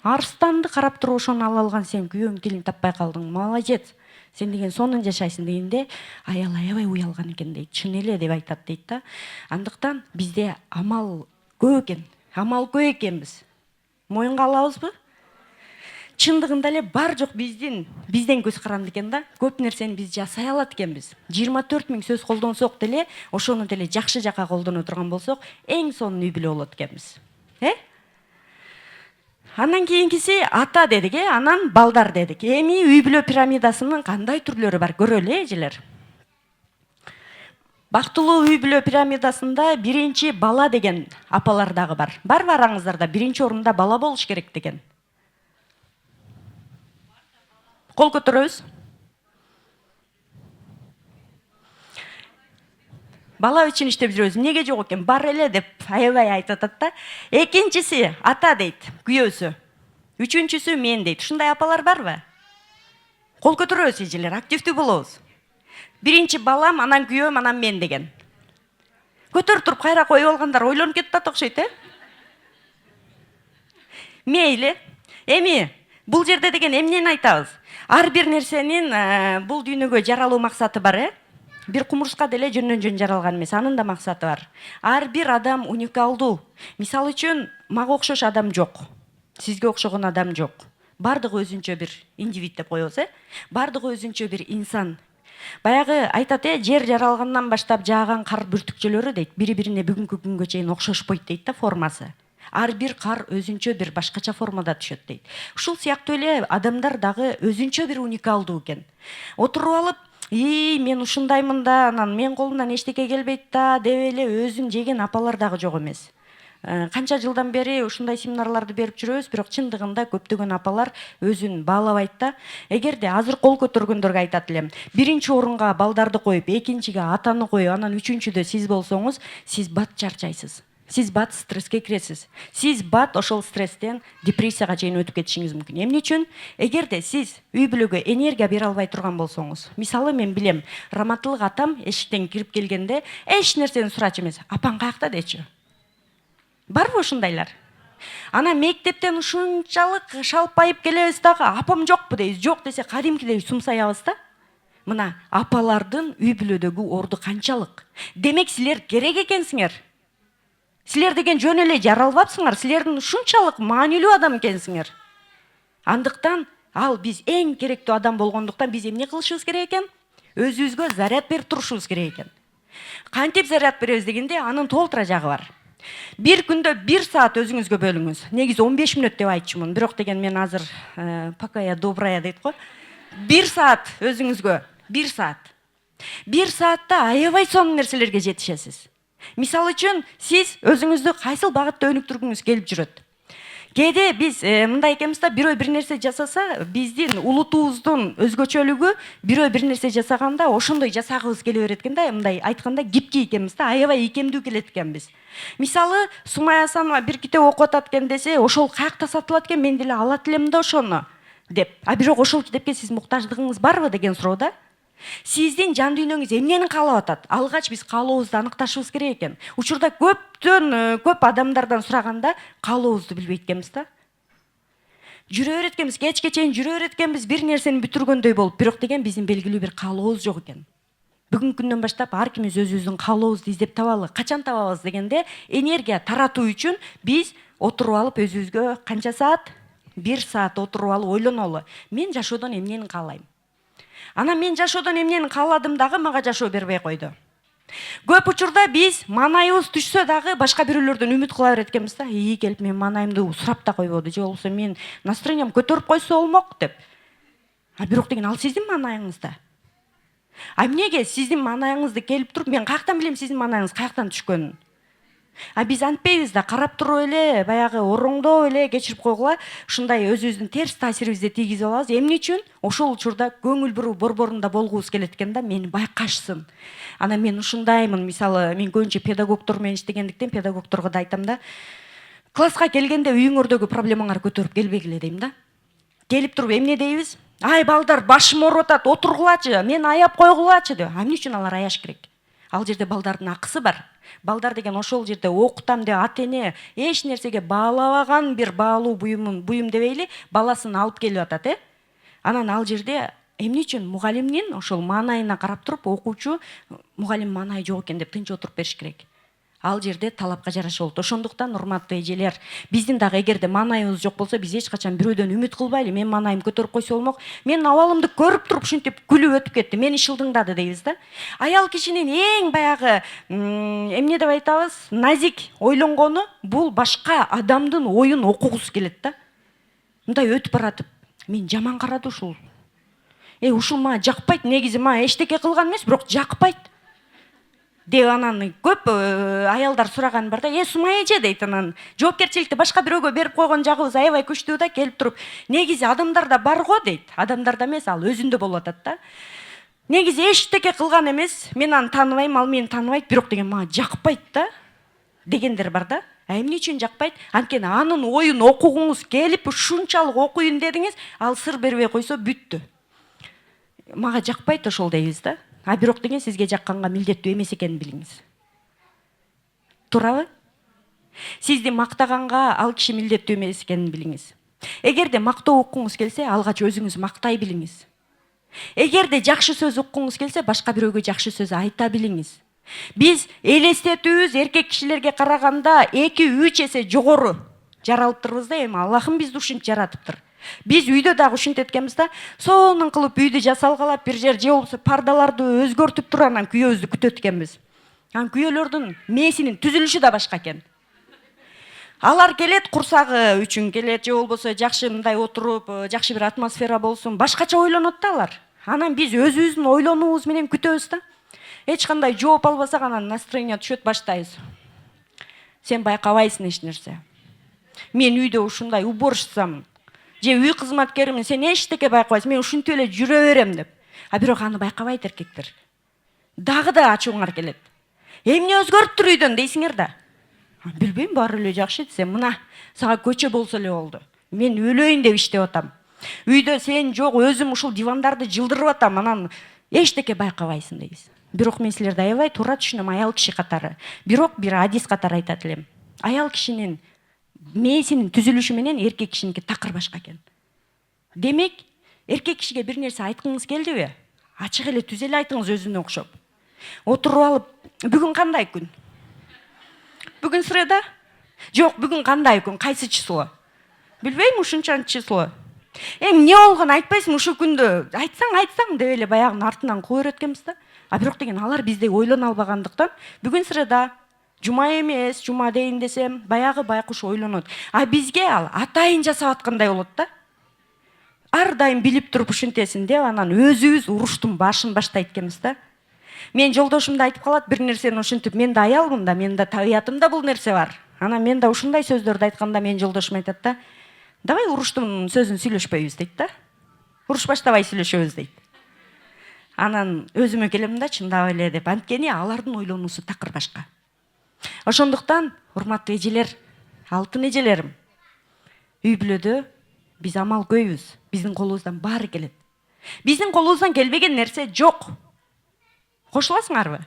Арстанды карап туруп ошону ала алган сен күйөөмдүн тилин таппай калдың. Молодец. Сен деген сонун жашайсың дегенде, аял аябай уялган экен дейт. Чын эле деп айтат дейт да. Андыктан бизде амал көп экен. Амалкөй экенбиз. Моюнга алабызбы? Чындыгында эле бар жок бизден көз каранды экен да. Көп нерсени биз жасай алат экенбиз. 24 000 сөз колдонсок деле, ошону деле жакшы жака колдоно турган болсок, эң сонун үй бүлө болот экенбиз. Андан кийинкиси ата дедик, анан балдар дедик. Эми үй бүлө пирамидасынын кандай түрлөрү бар көрөлү, эжелер. Бактылуу үй бүлө пирамидасында биринчи бала деген апалар дагы бар. Бар бараңыздарда биринчи орунда бала болуш керек деген. Кол көтөрөбүз. Бала үчүн иштеп жүрөбүз. Неге жок экен? Бар эле деп аябай айтып атат да. Экинчиси ата дейт, күйөөсү. Үчүнчүсү мен дейт. Ушундай апалар барбы? Кол көтөрөбүз, эжелер, активдүү болобуз. Биринчи балам, анан күйөөм, анан мен деген. Көтөрүп туруп кайра коюп алгандар ойлонуп кетип окшойт, Мейли. Эми бул жерде деген эмнени айтабыз? Ар бир нерсенин бул дүйнөгө жаралуу максаты бар, Бир кумурска деле жөндөн-жөн жаралган эмес, анын да максаты бар. Ар бир адам уникалдуу. Мисалы үчүн, мага окшош адам жок. Сизге окшогон адам жок. Бардыгы өзүнчө бир индивид деп коебуз, Бардыгы өзүнчө бир инсан. Баягы айтат, жер жаралгандан баштап жааган кар бүртүкчөлөрү дейт, бири-бирине бүгүнкү күнгө чейин окшошпойт дейт да, формасы. Ар бир кар өзүнчө бир башкача формада түшөт дейт. Ушул сыяктуу эле адамдар дагы өзүнчө бир уникалдуу экен. Отуруп алып, мен ушундаймын да, анан мен колумдан эчтеке келбейт да деп эле өзүн жеген апалар дагы жок эмес. Канча жылдан бери ушундай семинарларды берип жүрөбүз, бирок чындыгында көптөгөн апалар өзүн баалабайт да. Эгерде азыр кол көтөргөндөргө айтат элем, биринчи орунга балдарды коюп, экинчиге атаны коюп, анан үчүнчүдө сиз болсоңуз, сиз бат чарчайсыз. Сиз бат стресске киресиз. Сиз бат ошол стресстен депрессияга чейин өтүп кетишиңиз мүмкүн. Эмне үчүн? Эгерде сиз үй бүлөгө энергия бере албай турган болсоңуз, мисалы мен билем, Раматылык атам эшиктен кирип келгенде эч нерсени сурачу эмес, апаң каякта дечү. Барбы ушундайлар? Ана мектептен ушунчалык шалпайып келебиз дагы, апам жокпу дейбиз. Жок десе кадимкидей сумсаябыз да. Мына апалардын үй бүлөдөгү орду канчалык? Демек силер керек экенсиңер. Силер деген жөн эле жаралбапсыңар, силердин ушунчалык маанилүү адам экенсиңер. Андыктан ал биз эң керектүү адам болгондуктан биз эмне кылышыбыз керек экен? Өзүбүзгө заряд берип турушубуз керек экен. Кантип заряд беребиз дегенде, анын толтура жагы бар. Бир күндө 1 саат өзүңүзгө бөлүңүз. Негизи 15 мүнөт деп айтчумун, бирок деген мен азыр пока я добрая дейт го. 1 саат өзүңүзгө, 1 саат. 1 саатта аябай сонун нерселерге жетишесиз. Мисалы үчүн, сиз өзүңүздү кайсыл багытта өнүктүргүңүз келип жүрөт. Кээде биз мындай экенбиз да, бирөө бир нерсе жасаса, биздин улутубуздун өзгөчөлүгү бирөө бир нерсе жасаганда ошондой жасагыбыз келе берет экен да, мындай айтканда гибкий экенбиз да, аябай ийкемдүү келет экенбиз. Мисалы, Сумай Асанова бир китеп окуп атат экен десе, ошол каякта сатылат экен, мен деле алат элем да ошону деп. А бирок ошол китепке сиз муктаждыгыңыз барбы деген суроо да. Сиздин жан дүйнөңүз эмнени каалап атат? Алгач биз каалообузду аныкташыбыз керек экен. Учурда көп адамдардан сураганда каалообузду билбейт экенбиз да. жүрө берет экенбиз, кечке чейин жүрө берет экенбиз, бир нерсени бүтүргөндөй болуп, бирок деген биздин белгилүү бир каалообуз жок экен. Бүгүнкү күндөн баштап ар кимибиз өзүбүздүн каалообузду издеп табалы. Качан табабыз дегенде, энергия таратуу үчүн биз отуруп алып өзүбүзгө канча саат? 1 саат отуруп алып ойлонолу. Мен жашоодон эмнени каалайм? Анан мен жашоодон эмнени кааладым дагы мага жашоо бербей койду. Көп учурда биз маанайыбыз түшсө дагы башка бирөөлөрдөн үмүт кыла берет экенбиз да. Келип мен маанайымды сурап да койбоду, же болбосо мен настроениям көтөрүп койсо болмок деп. Бирок деген ал сиздин маанайыңызда. Эмнеге сиздин маанайыңызды келип туруп, мен каяктан билем сиздин маанайыңыз каяктан түшкөнүн? Биз антпейбиз да, карап туруп эле, баягы ороңдоп эле кечирип койгула, ушундай өзүбүздүн терс таасирибизди тийгизип алабыз. Эмне үчүн? Ошол учурда көңүл буруу борборунда болгубуз келет экен да, мени байкашсын. Анан мен ушундаймын, мисалы, мен көбүнчө педагогдор менен иштегендиктен педагогдорго да айтам да, класска келгенде үйүңөрдөгү проблемаңарды көтөрүп келбегиле дейм да. Келип туруп эмне дейбиз? Ай балдар, башым ооруп атат, отургулачы, мен аяп койгулачы деп. Эмне үчүн алар аяш керек? Ал жерде балдардын акысы бар. Балдар деген ошол жерде окутам деп ата эне эч нерсеге баалабаган бир баалуу буюм дебейли, баласын алып келип атат, Анан ал жерде эмне үчүн мугалимдин ошол маанайына карап туруп, окуучу мугалим маанайы жок экен деп тынч отуруп бериш керек. Ал жерде талапка жараша болот. Ошондуктан урматтуу эжелер, биздин дагы эгерде маанайыбыз жок болсо, биз эч качан бирөөдөн үмүт кылбайлы. Мен маанайым көтөрүп койсо болмок. Мен абалымды көрүп туруп ушинтип күлүп өтүп кетти. Мени шылдыңдады дейбиз да. Аял кишинин эң баягы эмне деп айтабыз? Назик ойлонгону бул башка адамдын оюн окугусу келет да. Мындай өтүп баратып, мен жаман карады ушул. Ушул мага жакпайт, негизи мага эчтеке кылган эмес, бирок жакпайт. Деп анан көп аялдар сураган бар да, Сумай эже дейт, анан жоопкерчиликти башка бирөөгө берип койгон жагыбыз аябай күчтүү да, келип туруп, негизи адамдарда бар го дейт. Адамдарда эмес, ал өзүндө болуп атат да. Негизи эчтеке кылган эмес, мен аны тааныбайм, ал мени тааныбайт, бирок деген мага жакпайт да дегендер бар да. Эмне үчүн жакпайт? Анткени анын оюн окугуңуз келип, ушунчалык окуйн дедиңиз, ал сыр бербей койсо бүттү. Мага жакпайт ошол дейбиз да. Бирок деген сизге жакканга милдеттүү эмес экенин билиңиз. Туурабы? Сизди мактаганга ал киши милдеттүү эмес экенин билиңиз. Эгерде мактоо уккуңуз келсе, алгач өзүңүз мактай билиңиз. Эгерде жакшы сөз уккуңуз келсе, башка бирөөгө жакшы сөз айта билиңиз. Биз элестетүүбүз эркек кишилерге караганда 2-3 эсе жогору жаралыптырбыз да, эми Аллахым бизди ушинтип жаратыптыр. Биз үйдө дагы ушинтет экенбиз да, сонун кылып үйдү жасалгалап бир жер же болбосо пардаларды өзгөртүп туруп анан күйөөбүздү күтөт экенбиз. Анан күйөөлөрдүн мээсинин түзүлүшү да башка экен. Алар келет курсагы үчүн келет, же болбосо жакшы мындай отуруп, жакшы бир атмосфера болсун, башкача ойлонот да алар. Анан биз өзүбүздүн ойлонуубуз менен күтөбүз да. Эч кандай жооп албасак, анан настроение түшөт, баштайбыз. Сен байкабайсың эч нерсе. Мен үйдө ушундай уборщицамын. Же үй кызматкеримин, сен эчтеке байкабайсың, мен ушинтип эле жүрө берем деп. Бирок аны байкабайт эркектер. Дагы да ачууңар келет. Эмне өзгөрттүр үйдөн дейсиңер да. Билбейм, баары эле жакшы десем, мына сага көчө болсо эле болду. Мен өлөйүн деп иштеп атам. Үйдө сен жок, өзүм ушул дивандарды жылдырып атам, анан эчтеке байкабайсың дейбиз. Бирок мен силерди аябай туура түшүнөм, аял киши катары. Бирок бир адис катары айтат элем. Аял кишинин мээсинин түзүлүшү менен эркек кишиники такыр башка экен. Демек, эркек кишиге бир нерсе айткыңыз келдиби? Ачык эле түз эле айтыңыз өзүнө окшоп. Отуруп алып, бүгүн кандай күн? Бүгүн среда? Жок, бүгүн кандай күн? Кайсы число? Билбейм, ушунчанчы число. Эмне болгон айтпайсың ушул күндө? Айтсаң деп эле баягынын артынан куу берет экенбиз да. Бирок деген алар биздей ойлоно албагандыктан, бүгүн среда, жума эмес, жума дейин десем, баягы байкуш ойлонот. Бизге ал атайын жасап аткандай болот да. Ар дайым билип туруп ушинтесин деп, анан өзүбүз уруштун башын баштайт экенбиз да. Мен жолдошум да айтып калат бир нерсени ушинтип, мен да аялмын да, мен да табиятымда бул нерсе бар. Анан мен да ушундай сөздөрдү айтканда мен жолдошум айтат да, давай уруштун сөзүн сүйлөшпөйбүз дейт да. Уруш баштабай сүйлөшөбүз дейт. Анан өзүмө келем да, чындап эле деп, анткени алардын ойлонуусу такыр башка. Ошондуктан, урматтуу эжелер, алтын эжелерим, үй бүлөдө биз амал көйбүз, биздин колубуздан баары келет. Биздин колубуздан келбеген нерсе жок. Кошуласыңарбы?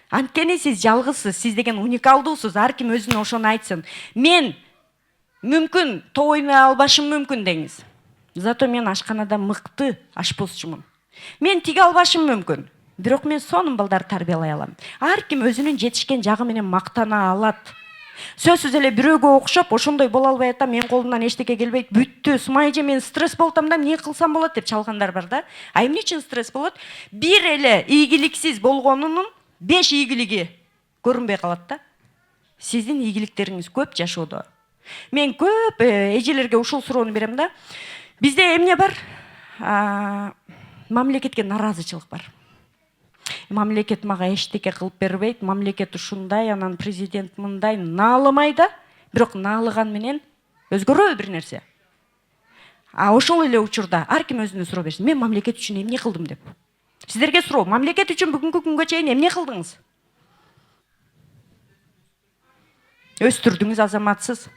Анткени сиз жалгызсыз, сиз деген уникалдуусуз, ар ким өзүнө ошону айтсын. Мен мүмкүн тоймой албашым мүмкүн деңиз. Зато мен ашканада мыкты ашпозчумун. Мен тиге албашым мүмкүн. Бирок мен сонун балдар тарбиялай алам. Ар ким өзүнүн жетишкен жагы менен мактана алат. Сөзсүз эле бирөөгө окшоп ошондой боло албай атам, мен колумдан эчтеке келбейт, бүттү, сумайжы, мен стресс болуп атам да, эмне кылсам болот деп чалгандар бар да. А эмне үчүн стресс болот? Бир эле ийгиликсиз болгонунун 5 ийгилиги көрүнбөй калат да. Сиздин ийгиликтериңиз көп жашоодо. Мен көп эжелерге ушул суроону берем да. Бизде эмне бар? Мамлекетке наразычылык бар. Мамлекет мага эчтеке кылып бербейт, мамлекет ушундай, анан президент мындай, наалымай да, бирок наалыган менен өзгөрөбү бир нерсе. А ошол эле учурда ар ким өзүнө суроо берсин. Мен мамлекет үчүн эмне кылдым деп. Сиздерге суроо, мамлекет үчүн бүгүнкү күнгө чейин эмне кылдыңыз? Өстүрдүңүз азаматсыз.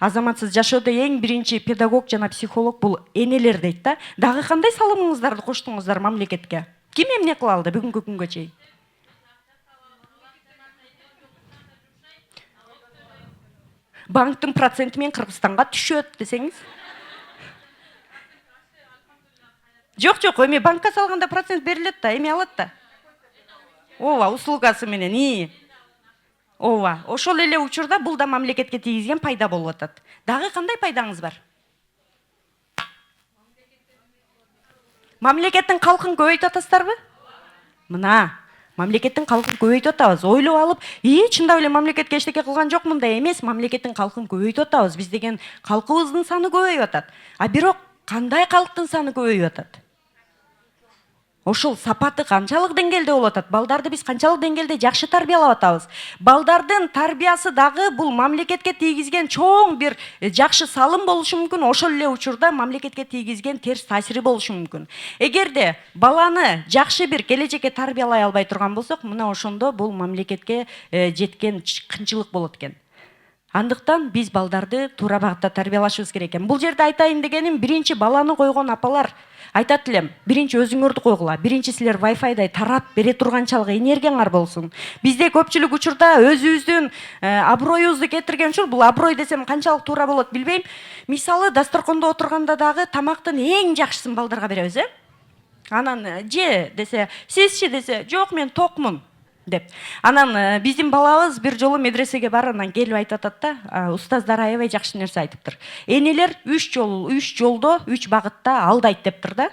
Азаматсыз жашоодо эң биринчи педагог жана психолог бул энелер дейт да. Дагы кандай салымыңыздарды коштуңуздар мамлекетке? Ким эмне кыла алды бүгүнкү күнгө чейин? Банктын проценти менен Кыргызстанга түшөт десеңиз? Жок, эми банкка салганда процент берилет да, эми алат да. Ооба, услугасы менен. Ооба, ошол эле учурда бул да мамлекетке тийгизген пайда болуп атат. Дагы кандай пайдаңыз бар? Мамлекеттин калкын көбөйтүп атасыздарбы? Мына, мамлекеттин калкын көбөйтүп атабыз. Ойлоп алып, чындап эле мамлекетке эчтеке кылган жокмун да эмес, мамлекеттин калкын көбөйтүп атабыз. Биз деген калкыбыздын саны көбөйүп атат. А бирок кандай калктын саны көбөйүп атат? Ошол сапаты канчалык деңгээлде болуп атат? Балдарды биз канчалык деңгээлде жакшы тарбиялап атабыз? Балдардын тарбиясы дагы бул мамлекетке тийгизген чоң бир жакшы салым болушу мүмкүн, ошол эле учурда мамлекетке тийгизген терс таасири болушу мүмкүн. Эгерде баланы жакшы бир келечекке тарбиялай албай турган болсок, мына ошондо бул мамлекетке жеткен кынчылык болот экен. Андыктан биз балдарды туура багытта тарбиялашыбыз керек экен. Бул жерде айтайын дегеним, биринчи баланы койгон апалар айтат элем, биринчи өзүңөрдү койгула, биринчи силер Wi-Fi'дай тарап бере турганчалык энергияңар болсун. Бизде көпчүлүк учурда өзүбүздүн аброюбузду кетирген ушул, бул аброй десем канчалык туура болот билбейм. Мисалы, дасторкондо отурганда дагы тамактын эң жакшысын балдарга беребиз, Анан же десе, сизчи десе, жок мен токмун деп. Анан биздин балабыз бир жолу медресеге баргандан келип айтып атат да, устаздар аябай жакшы нерсе айтыптыр. Энелер 3 жолдо, 3 багытта алдайт дептир да.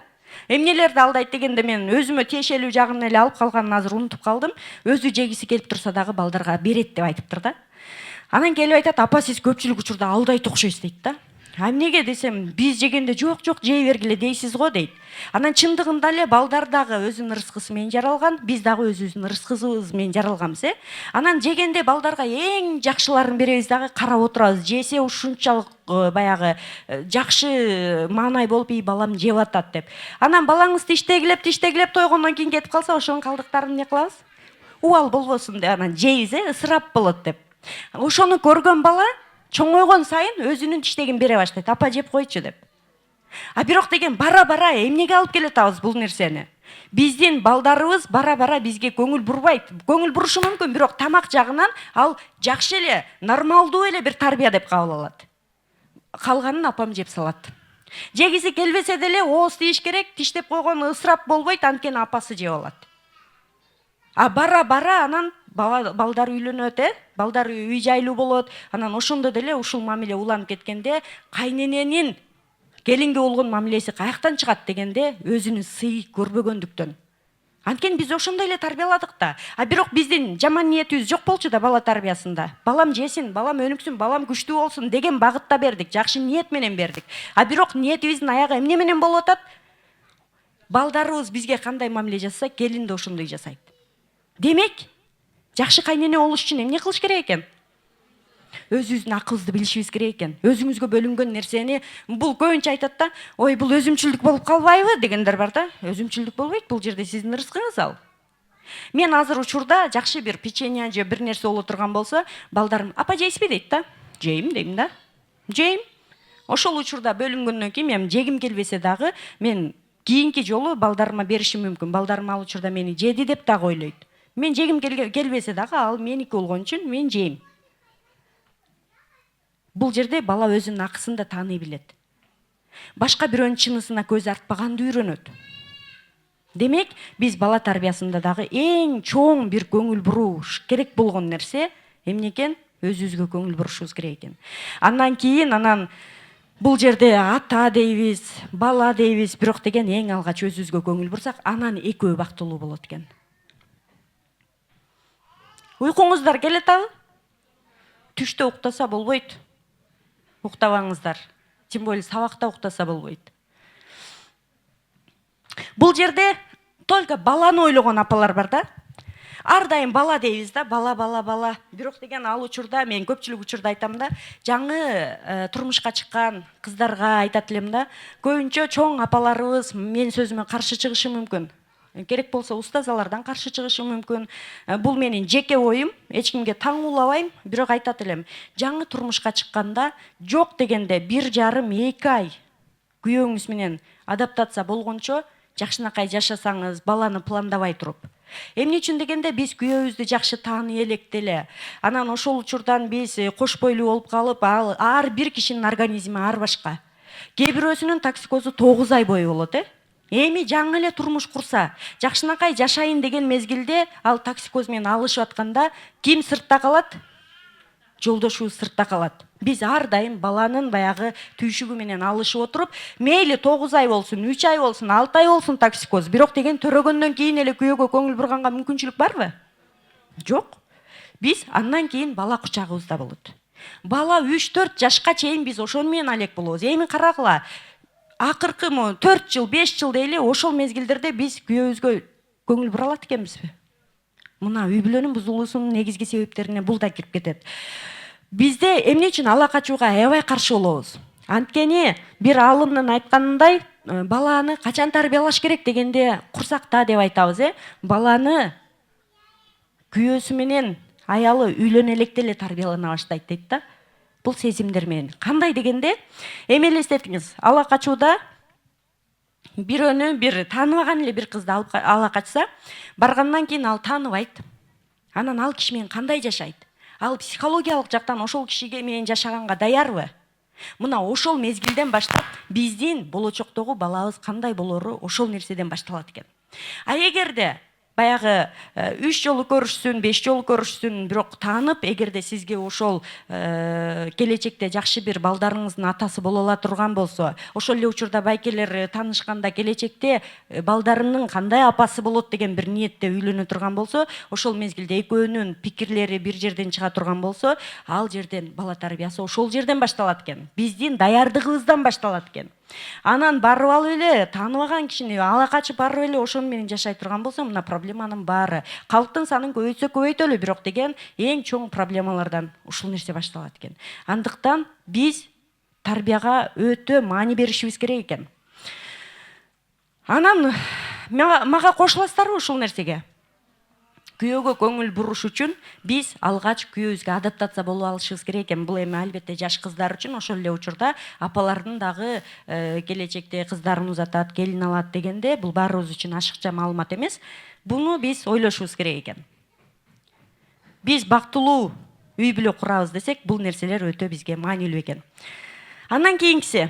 Эмнелерди алдайт дегенде мен өзүмө тиешелүү жагын эле алып калганын азыр унутуп калдым. Өзү жегиси келип турса дагы балдарга берет деп айтыптыр да. Анан келип айтат, апа сиз көпчүлүк учурда алдайт окшойсуз дейт да. А эмнеге десем, биз жегенде жок жей бергиле дейсиз го дейт. Анан чындыгында эле балдар дагы өзүнүн ырыскысы менен жаралган, биз дагы өзүбүздүн ырыскыбыз менен жаралганбыз, Анан жегенде балдарга эң жакшыларын беребиз дагы, карап отурабыз. Жесе ушунчалык баягы жакшы маанай болуп, балам жеп атат деп. Анан балаңыз тиштегилеп тойгондон кийин кетип калса, ошонун калдыктарын эмне кылабыз? Убал болбосун деп анан жейбиз, ысырап болот деп. Ошону көргөн бала чоңойгон сайын өзүнүн тиштегин бере баштайт. Апа жеп койчу деп. А бирок деген бара-бара эмнеге алып келатабыз бул нерсени? Биздин балдарыбыз бара-бара бизге көңүл бурбайт. Көңүл бурушу мүмкүн, бирок тамак жагынан ал жакшы эле, нормалдуу эле бир тарбия деп кабыл алат. Калганын апам жеп салат. Жегиси келбесе деле ооз тийиш керек, тиштеп койгон ысырап болбойт, анткени апасы жеп алат. А бара-бара анан балдар үйлөнөт, балдар үй жайлуу болот. Анан ошондо деле ушул мамиле уланып кеткенде, кайнененин келинге болгон мамилеси каяктан чыгат дегенде, өзүнүн сый көрбөгөндүктөн. Анткени биз ошондой эле тарбияладык да. А бирок биздин жаман ниетибиз жок болчу да бала тарбиясында. Балам жесин, балам өнүксүн, балам күчтүү болсун деген багытта бердик, жакшы ниет менен бердик. А бирок ниетибиздин аягы эмне менен болуп атат? Балдарыбыз бизге кандай мамиле жасаса, келин да ошондой жасайт. Демек, жакшы кайнене болуш үчүн эмне кылыш керек экен? Өзүбүздүн акыбызды билишибиз керек экен. Өзүңүзгө бөлүнгөн нерсени, бул көбүнчө айтат да, ой бул өзүмчүлдүк болуп калбайбы дегендер бар да. Өзүмчүлдүк болбойт, бул жерде сиздин ырыскыңыз ал. Мен азыр учурда жакшы бир печенье же бир нерсе боло турган болсо, балдарым, апа жейсизби дейт да. Жейм дейм да. Жейм. Ошол учурда бөлүнгөндөн кийин мен жегим келбесе дагы, мен кийинки жолу балдарыма беришим мүмкүн. Балдарым ал учурда мени жеди деп дагы ойлойт. Мен жегим келбесе дагы ал меники болгон үчүн мен жейм. Бул жерде бала өзүнүн акысын да тааный билет. Башка бирөөнүн чынысына көз артпаганды үйрөнөт. Демек, биз бала тарбиясында дагы эң чоң бир көңүл буруш керек болгон нерсе эмне экен? Өзүбүзгө көңүл бурушубуз керек экен. Андан кийин бул жерде ата дейбиз, бала дейбиз, бирок деген эң алгач өзүбүзгө көңүл бурсак, анан экөө бактылуу болот экен. Уйкуңуздар келет абы? Түштө уктаса болбойт. Уктабаңыздар. Тем более сабакта уктаса болбойт. Бул жерде только баланы ойлогон апалар бар да. Ар дайым бала дейбиз да, бала. Бирок деген ал учурда мен көпчүлүк учурда айтам да, жаңы турмушка чыккан кыздарга айтат элем да, көбүнчө чоң апаларыбыз мен сөзүмө каршы чыгышы мүмкүн. Керек болсо устазалардан каршы чыгышы мүмкүн. Бул менин жеке оюм, эч кимге таңуулабайм, бирок айтат элем, жаңы турмушка чыкканда жок дегенде 1,5-2 ай күйөөңүз менен адаптация болгончо жакшынакай жашасаңыз, баланы пландабай туруп. Эмне үчүн дегенде биз күйөөбүздү жакшы тааный элек деле. Анан ошол учурдан биз кош бойлуу болуп калып, ар бир кишинин организми ар башка. Кээ бирөөсүнүн токсикозу 9 ай бою болот, Эми жаңы эле турмуш курса, жакшынакай жашайын деген мезгилде ал токсикоз менен алышып атканда ким сыртта калат? Жолдошубуз сыртта калат. Биз ар дайым баланын баягы түйшүгү менен алышып отуруп, мейли 9 ай болсун, 3 ай болсун, 6 ай болсун токсикоз, бирок деген төрөгөндөн кийин эле күйөөгө көңүл бурганга мүмкүнчүлүк барбы? Жок. Биз андан кийин бала кучагыбызда болот. Бала 3-4 жашка чейин биз ошону менен алек болобуз. Эми карагыла, акыркы 4 жыл, 5 жыл дейли, ошол мезгилдерде биз күйөөбүзгө көңүл бура алат экенбизби? Мына үй бүлөнүн бузулуусунун негизги себептерине бул да кирип кетет. Бизде эмне үчүн ала качууга аябай каршы болобуз? Анткени бир аалымдын айтканындай, баланы качан тарбиялаш керек дегенде курсакта деп айтабыз, Баланы күйөөсү менен аялы үйлөнө электе эле тарбиялана баштайт дейт да. Бул сезимдер менен. Кандай дегенде, эми элестетиңиз, ала качууда бирөөнү бир тааныбаган эле бир кызды алып ала качса, баргандан кийин ал тааныбайт. Анан ал киши менен кандай жашайт? Ал психологиялык жактан ошол кишиге менен жашаганга даярбы? Мына ошол мезгилден баштап биздин болочоктогу балабыз кандай болору ошол нерседен башталат экен. А эгерде баягы 3 жолу көрүшсүн, 5 жолу көрүшсүн, бирок таанып, эгерде сизге ошол келечекте жакшы бир балдарыңыздын атасы боло ала турган болсо, ошол эле учурда байкелер таанышканда келечекте балдарымдын кандай апасы болот деген бир ниетте үйлөнө турган болсо, ошол мезгилде экөөнүн пикирлери бир жерден чыга турган болсо, ал жерден бала тарбиясы ошол жерден башталат экен. Биздин даярдыгыбыздан башталат экен. Анан барып алып эле тааныбаган кишини ала качып барып эле ошону менен жашай турган болсо, мына проблеманын баары. Калктын санын көбөйтсө көбөйтөлү, бирок деген эң чоң проблемалардан ушул нерсе башталат экен. Андыктан биз тарбияга өтө маани беришибиз керек экен. Анан мага кошуласыздарбы ушул нерсеге? Күйөөгө көңүл буруш үчүн биз алгач күйөөбүзгө адаптация болуп алышыбыз керек экен. Бул эми албетте жаш кыздар үчүн, ошол эле учурда апалардын дагы келечекте кыздарын узатат, келин алат дегенде бул баарыбыз үчүн ашыкча маалымат эмес. Буну биз ойлошубуз керек экен. Биз бактылуу үй бүлө курабыз десек, бул нерселер өтө бизге маанилүү экен. Андан кийинкиси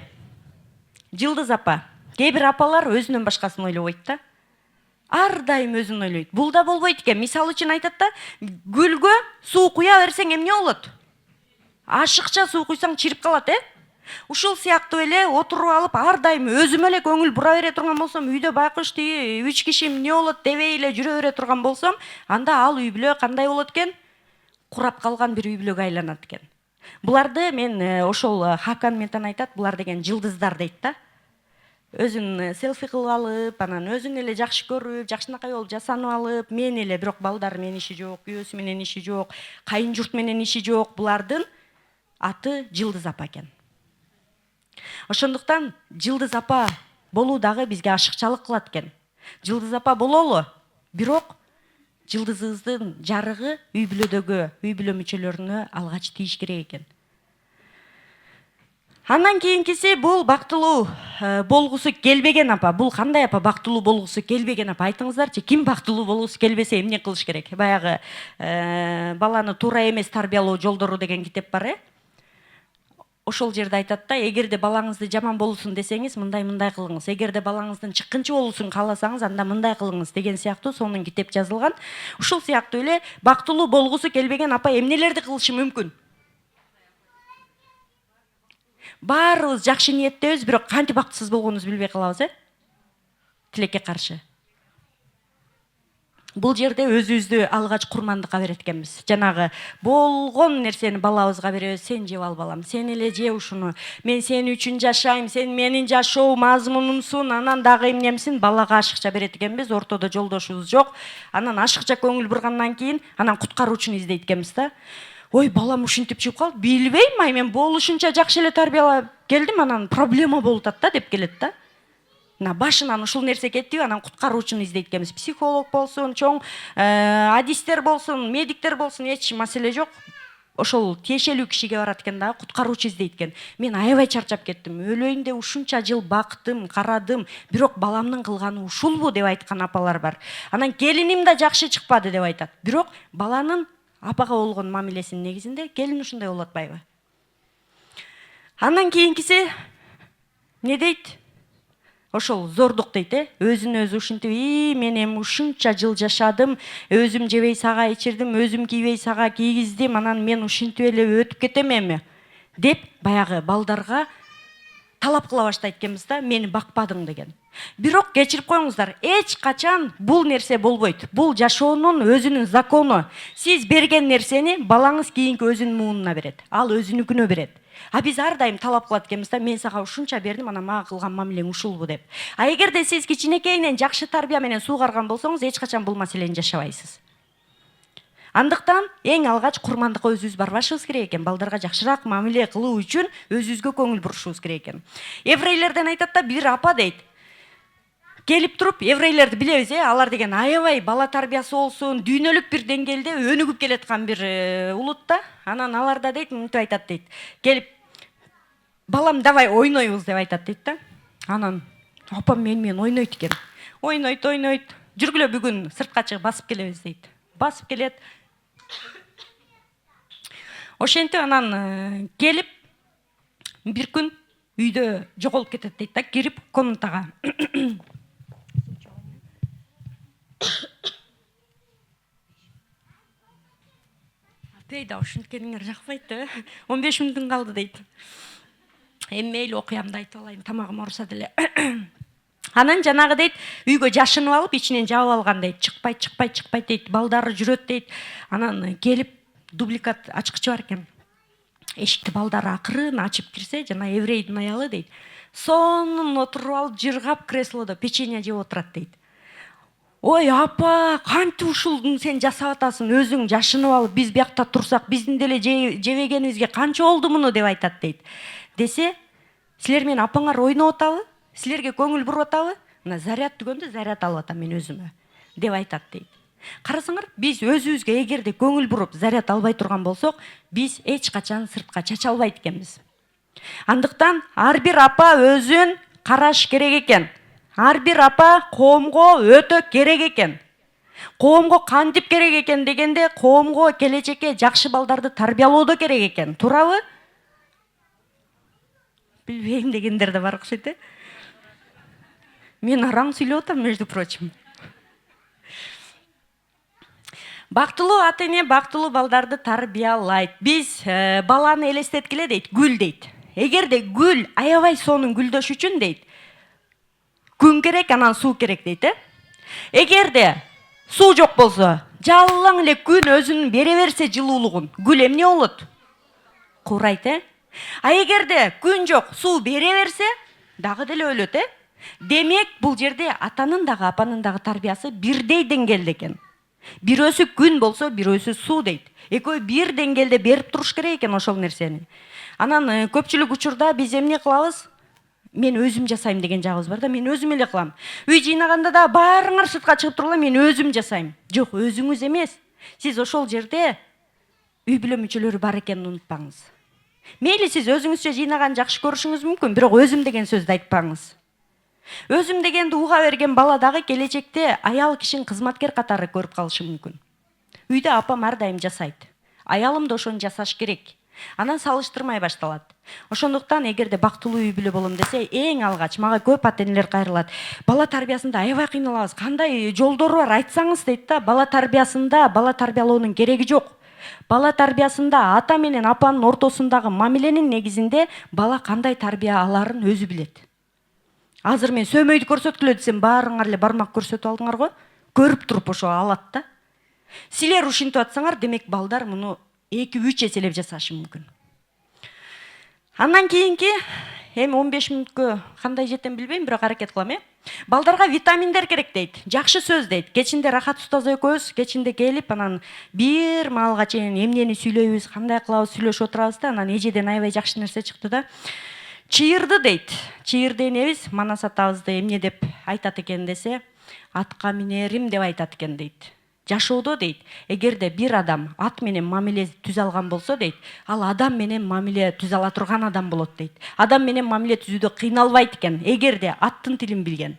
Жылдыз апа. Кээ бир апалар өзүнөн башкасын ойлобойт да. Ар дайым өзүн ойлойт. Бул да болбойт экен. Мисалы үчүн айтат да, гүлгө суу куя берсең эмне болот? Ашыкча суу куйсаң чирип калат, Ушул сыяктуу эле отуруп алып, ар дайым өзүмө эле көңүл бура бере турган болсом, үйдө байкуш тиги 3 киши эмне болот дебей эле жүрө бере турган болсом, анда ал үй бүлө кандай болот экен? Курап калган бир үй бүлөгө айланат экен. Буларды мен ошол Хакан Метан айтат, булар деген жылдыздар дейт да. Өзүн селфи кылып алып, анан өзүн эле жакшы көрүп, жакшынакай болуп жасанып алып, мен эле, бирок балдары менен иши жок, күйөөсү менен иши жок, кайын журт менен иши жок. Булардын аты Жылдыз апа экен. Ошондуктан Жылдыз апа болуу дагы бизге ашыкчалык кылат экен. Жылдыз апа бололу, бирок жылдызыбыздын жарыгы үй бүлө мүчөлөрүнө алгач тийиш керек экен. Андан кийинкиси бул бактылуу болгусу келбеген апа, бул кандай апа бактылуу болгусу келбеген апа, айтыңыздарчы, ким бактылуу болгусу келбесе эмне кылыш керек? Баягы баланы туура эмес тарбиялоо жолдору деген китеп бар, ошол жерде айтат да, эгерде балаңызды жаман болуусун десеңиз, мындай кылыңыз. Эгерде балаңыздын чыккынчы болуусун кааласаңыз, анда мындай кылыңыз деген сыяктуу сонун китеп жазылган. Ушул сыяктуу эле бактылуу болгусу келбеген апа эмнелерди кылышы мүмкүн? Баарыбыз жакшы ниеттебиз, бирок кантип бактысыз болгонубузду билбей калабыз, тилекке каршы. Бул жерде өзүбүздү алгач курмандыкка берет экенбиз. Жанагы болгон нерсени балабызга беребиз. Сен жеп ал балам, сен эле же ушуну. Мен сен үчүн жашайм, сен менин жашоо мазмунумсуң, анан дагы эмнемсиң, балага ашыкча берет экенбиз. Ортодо жолдошубуз жок. Анан ашыкча көңүл бургандан кийин анан куткаруучуну издейт экенбиз да. Ой, балам ушинтип чыгып калды. Билбейм, мен болушунча жакшы эле тарбиялап келдим, анан проблема болуп атат да деп келет да. Башынан ушул нерсе кетти, анан куткаруучуну издейт экенбиз. Психолог болсун, чоң адистер болсун, медиктер болсун, эч маселе жок. Ошол тиешелүү кишиге барат экен да, куткаруучу издейт экен. Мен аябай чарчап кеттим. Өлөйүн деп ушунча жыл бактым, карадым, бирок баламдын кылганы ушулбу деп айткан апалар бар. Анан келиним да жакшы чыкпады деп айтат. Бирок баланын апага болгон мамилесинин негизинде келин ушундай болуп атпайбы? Андан кийинкиси не дейт? Ошол зордук дейт, өзүн өзү ушинтип, мен эми ушунча жыл жашадым, өзүм жебей сага ичирдим, өзүм кийбей сага кийгиздим, анан мен ушинтип эле өтүп кетем эми деп баягы балдарга талап кыла баштайт экенбиз да, мени бакпадың деген. Бирок кечирип коюңуздар, эч качан бул нерсе болбойт. Бул жашоонун өзүнүн закону. Сиз берген нерсени балаңыз кийинки өзүнүн муунуна берет, ал өзүнүкүнө берет. Биз ар дайым талап кылат экенбиз да, мен сага ушунча бердим, анан мага кылган мамилең ушулбу деп. Эгерде сиз кичинекейинен жакшы тарбия менен суугарган болсоңуз, эч качан бул маселени жашабайсыз. Андыктан эң алгач курмандыкка өзүбүз барбашыбыз керек экен. Балдарга жакшыраак мамиле кылуу үчүн өзүбүзгө көңүл бурушубуз керек экен. Еврейлерден айтат да, бир апа дейт. Келип туруп, еврейлерди билебиз, алар деген аябай бала тарбиясы болсун, дүйнөлүк бир деңгээлде өнүгүп келаткан бир улут да. Анан алар да дейт, мынтип айтат дейт. Келип, балам давай ойнойбуз деп айтат дейт да. Анан апам менен ойнойт экен. Ойнойт. Жүргүлө бүгүн сыртка чыгып басып келебиз дейт. Басып келет. Ошентип анан келип бир күн үйдө жоголуп кетет дейт да, кирип комнатага. Апейда ушинткениңер жакпайт да. 15 мүнөттүн калды дейт. Эми мейли окуямды айтып алайын, тамагым ооруса деле. Анан жанагы дейт, үйгө жашынып алып, ичинен жаап алган дейт. Чыкпайт дейт. Балдары жүрөт дейт. Анан келип дубликат ачкычы бар экен. Эшикти балдары акырын ачып кирсе, жана еврейдин аялы дейт. Сонун отуруп алып, жыргап креслодо печенье жеп отурат дейт. Ой, апа, кантип ушулдун сен жасап атасың, өзүң жашынып алып, биз биякта турсак, биздин деле жебегенибизге канча болду муну деп айтат дейт. Десе, силер менин апаңар ойноп атабы? Силерге көңүл буруп атабы? Мына заряд түгөндө заряд алып атам мен өзүмө деп айтат дейт. Карасаңар, биз өзүбүзгө эгерде көңүл буруп заряд албай турган болсок, биз эч качан сыртка чача албайт экенбиз. Андыктан ар бир апа өзүн караш керек экен. Ар бир апа коомго өтө керек экен. Коомго кантип керек экен дегенде, коомго келечекке жакшы балдарды тарбиялоодо керек экен. Туурабы? Билбейм дегендер да бар окшойт. Мен араң сүйлөп атам, между прочим. Бактылуу ата эне бактылуу балдарды тарбиялайт. Биз баланы элестеткиле дейт, гүл дейт. Эгерде гүл аябай сонун гүлдөш үчүн дейт, күн керек, анан суу керек дейт. Эгерде суу жок болсо, жалаң эле күн өзүнүн бере берсе жылуулугун, гүл эмне болот? Куурайт, А эгерде күн жок, суу бере берсе, дагы деле өлөт, Демек, бул жерде атанын дагы, апанын дагы тарбиясы бирдей деңгээлде экен. Бирөөсү күн болсо, бирөөсү суу дейт. Экөө бир деңгээлде берип туруш керек экен ошол нерсени. Анан көпчүлүк учурда биз эмне кылабыз? Мен өзүм жасайм деген жагыбыз бар да, мен өзүм эле кылам. Үй жыйнаганда да баарыңар сыртка чыгып турула, мен өзүм жасайм. Жок, өзүңүз эмес. Сиз ошол жерде үй бүлө мүчөлөрү бар экенин унутпаңыз. Мейли сиз өзүңүзчө жыйнаган жакшы көрүшүңүз мүмкүн, бирок өзүм деген сөздү айтпаңыз. Өзүм дегенди уга берген бала дагы келечекте аял кишин кызматкер катары көрүп калышы мүмкүн. Үйдө апам ар дайым жасайт. Аялым да ошону жасаш керек. Анан салыштырмай башталат. Ошондуктан эгерде бактылуу үй бүлө болом десе, эң алгач мага көп ата-энелер кайрылат. Бала тарбиясында аябай кыйналабыз. Кандай жолдору бар айтсаңыз дейт да. Бала тарбиялоонун кереги жок. Бала тарбиясында ата менен апанын ортосундагы мамиленин негизинде бала кандай тарбия аларын өзү билет. Азыр мен сөмөйдү көрсөткүлө десем, баарыңар эле бармак көрсөтүп алдыңар го. Көрүп туруп ошо алат да. Силер ушинтип атсаңар, демек балдар муну 2-3 эселеп жасашы мүмкүн. Андан кийинки эми 15 мүнөткө кандай жетем билбейм, бирок аракет кылам, Балдарга витаминдер керек дейт. Жакшы сөз дейт. Кечинде Рахат устаз экөөбүз кечинде келип, анан бир маалга чейин эмнени сүйлөйбүз, кандай кылабыз сүйлөшүп отурабыз да, анан эжеден аябай жакшы нерсе чыкты да. Чыйырды дейт. Чыйырды энебиз Манас атабызды эмне деп айтат экен десе, атка минерим деп айтат экен дейт. Жашоодо дейт, эгерде бир адам ат менен мамиле түзө алган болсо дейт, ал адам менен мамиле түзө ала турган адам болот дейт. Адам менен мамиле түзүүдө кыйналбайт экен, эгерде аттын тилин билген.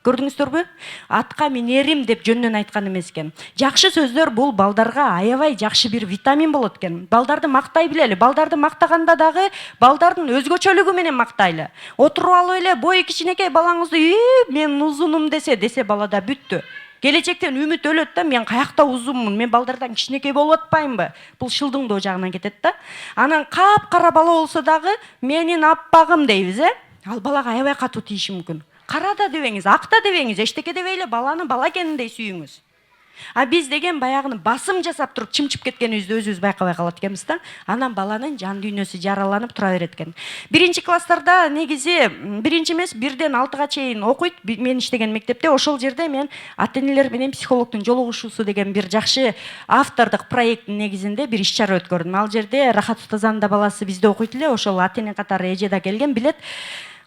Көрдүңүздөрбү? Атка минерим деп жөндөн айткан эмес экен. Жакшы сөздөр бул балдарга аябай жакшы бир витамин болот экен. Балдарды мактай билели. Балдарды мактаганда дагы балдардын өзгөчөлүгү менен мактайлы. Отуруп алып эле бою кичинекей балаңызды мен узунум десе балада бүттү. Келечектен үмүт өлөт да, мен каякта узунмун, мен балдардан кичинекей болуп атпаймынбы? Бул шылдыңдоо жагынан кетет да. Анан кара бала болсо дагы менин аппагым дейбиз, Ал балага аябай катуу тийиши мүмкүн. Кара да дебеңиз, ак да дебеңиз, эчтеке дебей эле баланы бала экениндей сүйүңүз. А биз деген баягыны басым жасап туруп чымчып кеткенибизди өзүбүз байкабай калат экенбиз да. Анан баланын жан дүйнөсү жараланып тура берет экен. Биринчи класстарда негизи биринчи эмес 1-ден 6-га чейин окуйт. Мен иштеген мектепте ошол жерде мен ата-энелер менен психологдун жолугушуусу деген бир жакшы автордук проекттин негизинде бир иш-чара өткөрдүм. Ал жерде Рахат устазанын да баласы бизде окуйт эле, ошол ата-эне катары эже да келген, билет.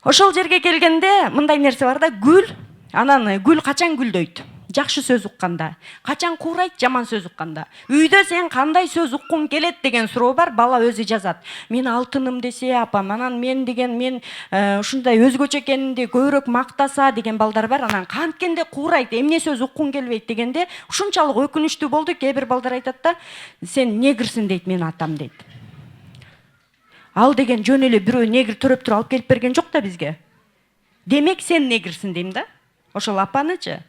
Ошол жерге келгенде мындай нерсе бар да, гүл. Анан гүл качан гүлдөйт? Жакшы сөз укканда. Качан куурайт? Жаман сөз укканда. Үйдө сен кандай сөз уккуң келет деген суроо бар, бала өзү жазат. Мен алтыным десе апам, анан мен ушундай өзгөчө экенимди көбүрөөк мактаса деген балдар бар. Анан канткенде куурайт, эмне сөз уккуң келбейт дегенде ушунчалык өкүнүчтүү болду. Кээ бир балдар айтат да, сен негрсиң дейт, мен атам дейт. Ал деген жөн эле бирөө негр төрөп туруп алып келип берген жок да бизге. Демек сен негрсиң дейм да. Ошол апанычы.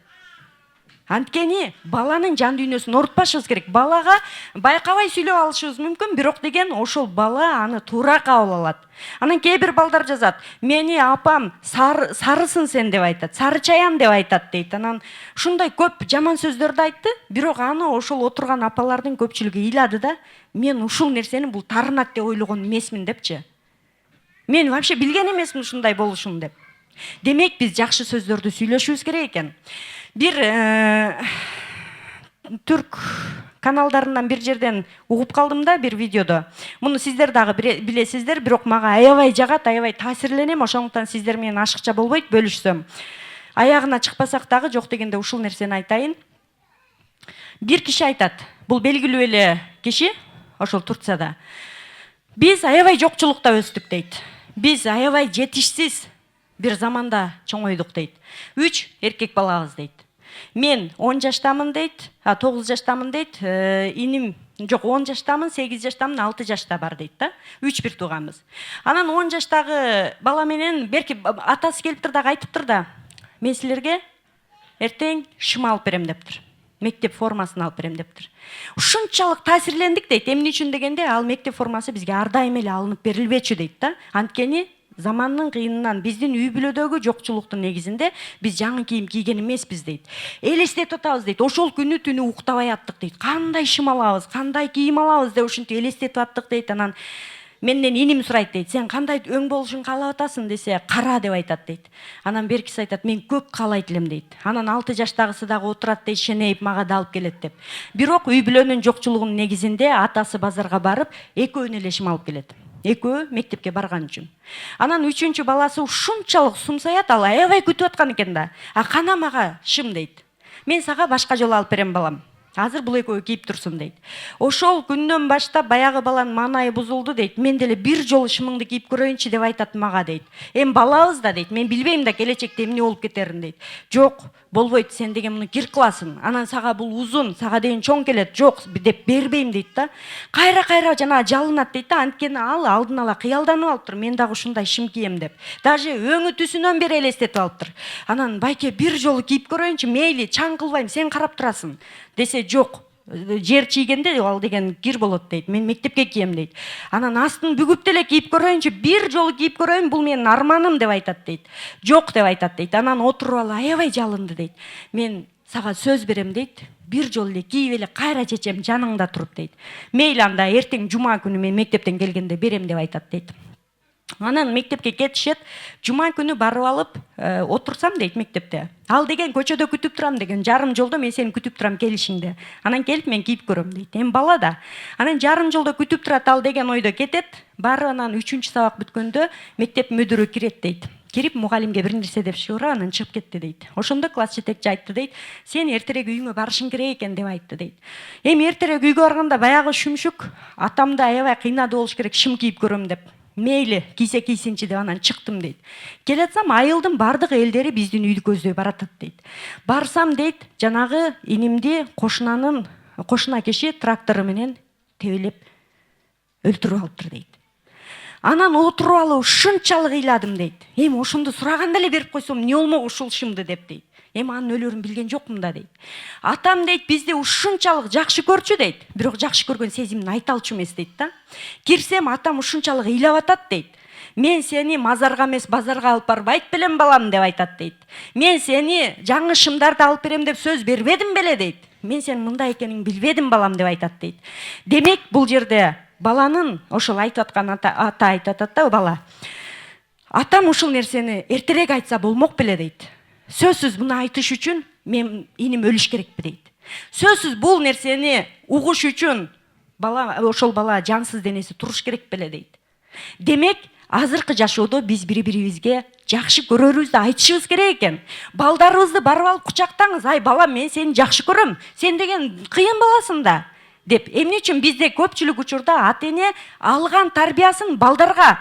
Анткени баланын жан дүйнөсүн орутпашыбыз керек. Балага байкабай сүйлөп алышыбыз мүмкүн, бирок деген ошол бала аны туура кабыл алат. Анан кээ бир балдар жазат, мени апам сарысың сен деп айтат, сары чаян деп айтат дейт. Анан ушундай көп жаман сөздөрдү айтты, бирок аны ошол отурган апалардын көпчүлүгү ыйлады да, мен ушул нерсени бул тарынат деп ойлогон эмесмин депчи. Мен вообще билген эмесмин ушундай болушун деп. Демек биз жакшы сөздөрдү сүйлөшүбүз керек экен. Бир түрк каналдарынан бир жерден угуп калдым да, бир видеодо. Муну сиздер дагы билесиздер, бирок мага аябай жагат, аябай таасирленем, ошондуктан сиздер менен ашыкча болбойт бөлүшсөм. Аягына чыкпасак дагы жок дегенде ушул нерсени айтайын. Бир киши айтат, бул белгилүү эле киши, ошол Турцияда. Биз аябай жокчулукта өстүк дейт. Биз аябай жетишсиз бир заманда чоңойдук дейт. 3 эркек балабыз дейт. Мен 10 жаштамын дейт, 9 жаштамын дейт, иним жок 10 жаштамын, 8 жаштамын, 6 жашта бар дейт да. 3 бир тууганбыз. Анан 10 жаштагы бала менен берки атасы келиптир дагы айтыптыр да, мен силерге эртең шым алып берем дептир. Мектеп формасын алып берем дептир. Ушунчалык таасирлендик дейт. Эмне үчүн дегенде, ал мектеп формасы бизге ар дайым эле алынып берилбечү дейт да. Анткени замандын кыйынынан биздин үй бүлөдөгү жокчулуктун негизинде биз жаңы кийим кийген эмеспиз дейт. Элестетип атабыз дейт. Ошол күнү түнү уктабай аттык дейт. Кандай шым алабыз, кандай кийим алабыз деп ушинтип элестетип аттык дейт. Анан менден иним сурайт дейт. Сен кандай өң болушун каалап атасың десе, кара деп айтат дейт. Анан беркиси айтат, мен көк каалайт элем дейт. Анан 6 жаштагысы дагы отурат дейт, шенейип мага да алып келет деп. Бирок үй бүлөнүн жокчулугунун негизинде атасы базарга барып, экөөнү эле шым алып келет. Экөө мектепке барган үчүн. Анан 3-чү баласы ушунчалык сумсаят, ал аябай күтүп аткан экен да. Кана мага шым дейт. Мен сага башка жолу алып берем балам. азыр бул экөө кийип турсун дейт. Ошол күндөн баштап баягы баланын маанайы бузулду дейт. Мен деле бир жолу шымыңды кийип көрөйүнчү деп айтат мага дейт. Эми балабыз да дейт, мен билбейм да келечекте эмне болуп кетерин дейт. Жок, болбойт, сен деген муну кир кыласың. Анан сага бул узун, сага дейин чоң келет. Жок деп бербейм дейт да. Кайра жана жалынат дейт да. Анткени ал алдын ала кыялданып алыптыр. Мен дагы ушундай шым кийем деп. Даже өңү түсүнөн бери элестетип алыптыр. Анан байке бир жолу кийип көрөйүнчү, мейли, чаң кылбайм, сен карап турасың. Десе жок. Жер чийгенде ал деген кир болот дейт. Мен мектепке кием дейт. Анан астын бүгүп деле кийип көрөйүнчү, бир жолу кийип көрөйүн, бул менин арманым деп айтат дейт. Жок деп айтат дейт. Анан отуруп алып аябай жалынды дейт. Мен сага сөз берем дейт. Бир жолу эле кийип эле кайра чечем, жаныңда туруп дейт. Мейли, анда эртең жума күнү мен мектептен келгенде берем деп айтат дейт. Анан мектепке кетишет. Жума күнү барып алып отурсам дейт мектепте. Ал деген көчөдө күтүп турам деген, жарым жолдо мен сени күтүп турам келишиңде. Анан келип мен кийип көрөм дейт. Эми бала да. Анан жарым жолдо күтүп турат ал деген ойдо кетет. Барып анан 3-чү сабак бүткөндө мектеп мүдүрү кирет дейт. Кирип мугалимге бир нерсе деп шыгырып анан чыгып кетти дейт. Ошондо класс жетекчи айтты дейт. Сен эртерээк үйүңө барышың керек экен деп айтты дейт. Эми эртерээк үйгө барганда баягы шүмшүк атамды аябай кыйнады болуш керек, шым кийип көрөм деп. Мейли, кийсе кийсинчи деп анан чыктым дейт. Келатсам айылдын бардык элдери биздин үйдү көздөй баратат дейт. Барсам дейт, жанагы инимди кошуна киши трактору менен тебелеп өлтүрүп алыптыр дейт. Анан отуруп алып ушунчалык ыйладым дейт. Эми ошондо сураганда эле берип койсом эмне болмок ушул шымды деп дейт. Эми анын өлөрүн билген жокмун да дейт. Атам дейт бизди ушунчалык жакшы көрчү дейт. Бирок жакшы көргөн сезимин айта алчу эмес дейт да. Кирсем атам ушунчалык ыйлап атат дейт. Мен сени мазарга эмес базарга алып барбайт белем балам деп айтат дейт. Мен сени жаңы шымдарды алып берем деп сөз бербедим беле дейт. Мен сенин мындай экениңди билбедим балам деп айтат дейт. Демек бул жерде баланын ошол айтып аткан ата айтып атат да бала. Атам ушул нерсени эртерээк айтса болмок беле дейт. Сөзсүз муну айтыш үчүн мен иним өлүш керекпи дейт. Сөзсүз бул нерсени угуш үчүн ошол бала жансыз денеси туруш керек беле дейт. Демек, азыркы жашоодо биз бири-бирибизге жакшы көрөрүбүздү айтышыбыз керек экен. Балдарыбызды барып алып кучактаңыз. Ай балам, мен сени жакшы көрөм. Сен деген кыйын баласың да деп. Эмне үчүн бизде көпчүлүк учурда ата-эне алган тарбиясын балдарга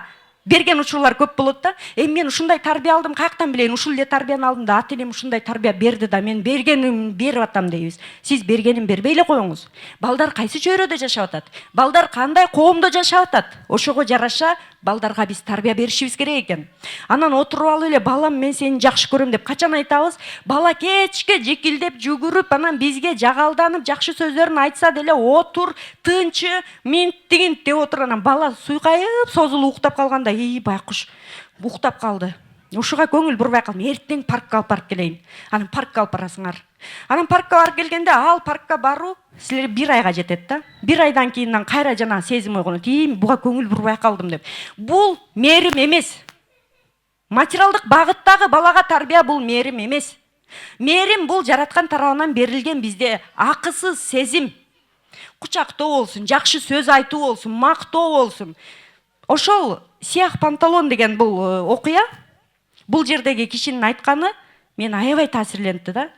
берген учурлар көп болот да. Эми мен ушундай тарбия алдым, каяктан билейин? Ушул эле тарбияны алдым да, ата-энем ушундай тарбия берди да, мен бергенимди берип атам дейбиз. Сиз бергенин бербей эле коюңуз. Балдар кайсы чөйрөдө жашап атат? Балдар кандай коомдо жашап атат? Ошого жараша балдарга биз тарбия беришибиз керек экен. Анан отуруп алып эле балам, мен сени жакшы көрөм деп качан айтабыз? Бала кечке жекилдеп жүгүрүп, анан бизге жагалданып жакшы сөздөрүн айтса деле отур, тынчы, минт деп отур. Анан бала суйкайып, созулуп уктап калганда, байкуш уктап калды. Ушуга көңүл бурбай калдым. Эртең паркка алып барып келейин. Анан паркка алып барасыңар. Анан паркка барып келгенде ал паркка баруу силер 1 айга жетет да. 1 айдан кийин кайра жана сезим ойгонот. Буга көңүл бурбай калдым деп. Бул мээрим эмес. Материалдык багыттагы балага тарбия бул мээрим эмес. Мээрим бул жараткан тарабынан берилген бизде акысыз сезим. Кучактоо болсун, жакшы сөз айтуу болсун, мактоо болсун. Ошол сыяк панталон деген бул окуя, бул жердеги кишинин айтканы мен аябай таасирлентти да.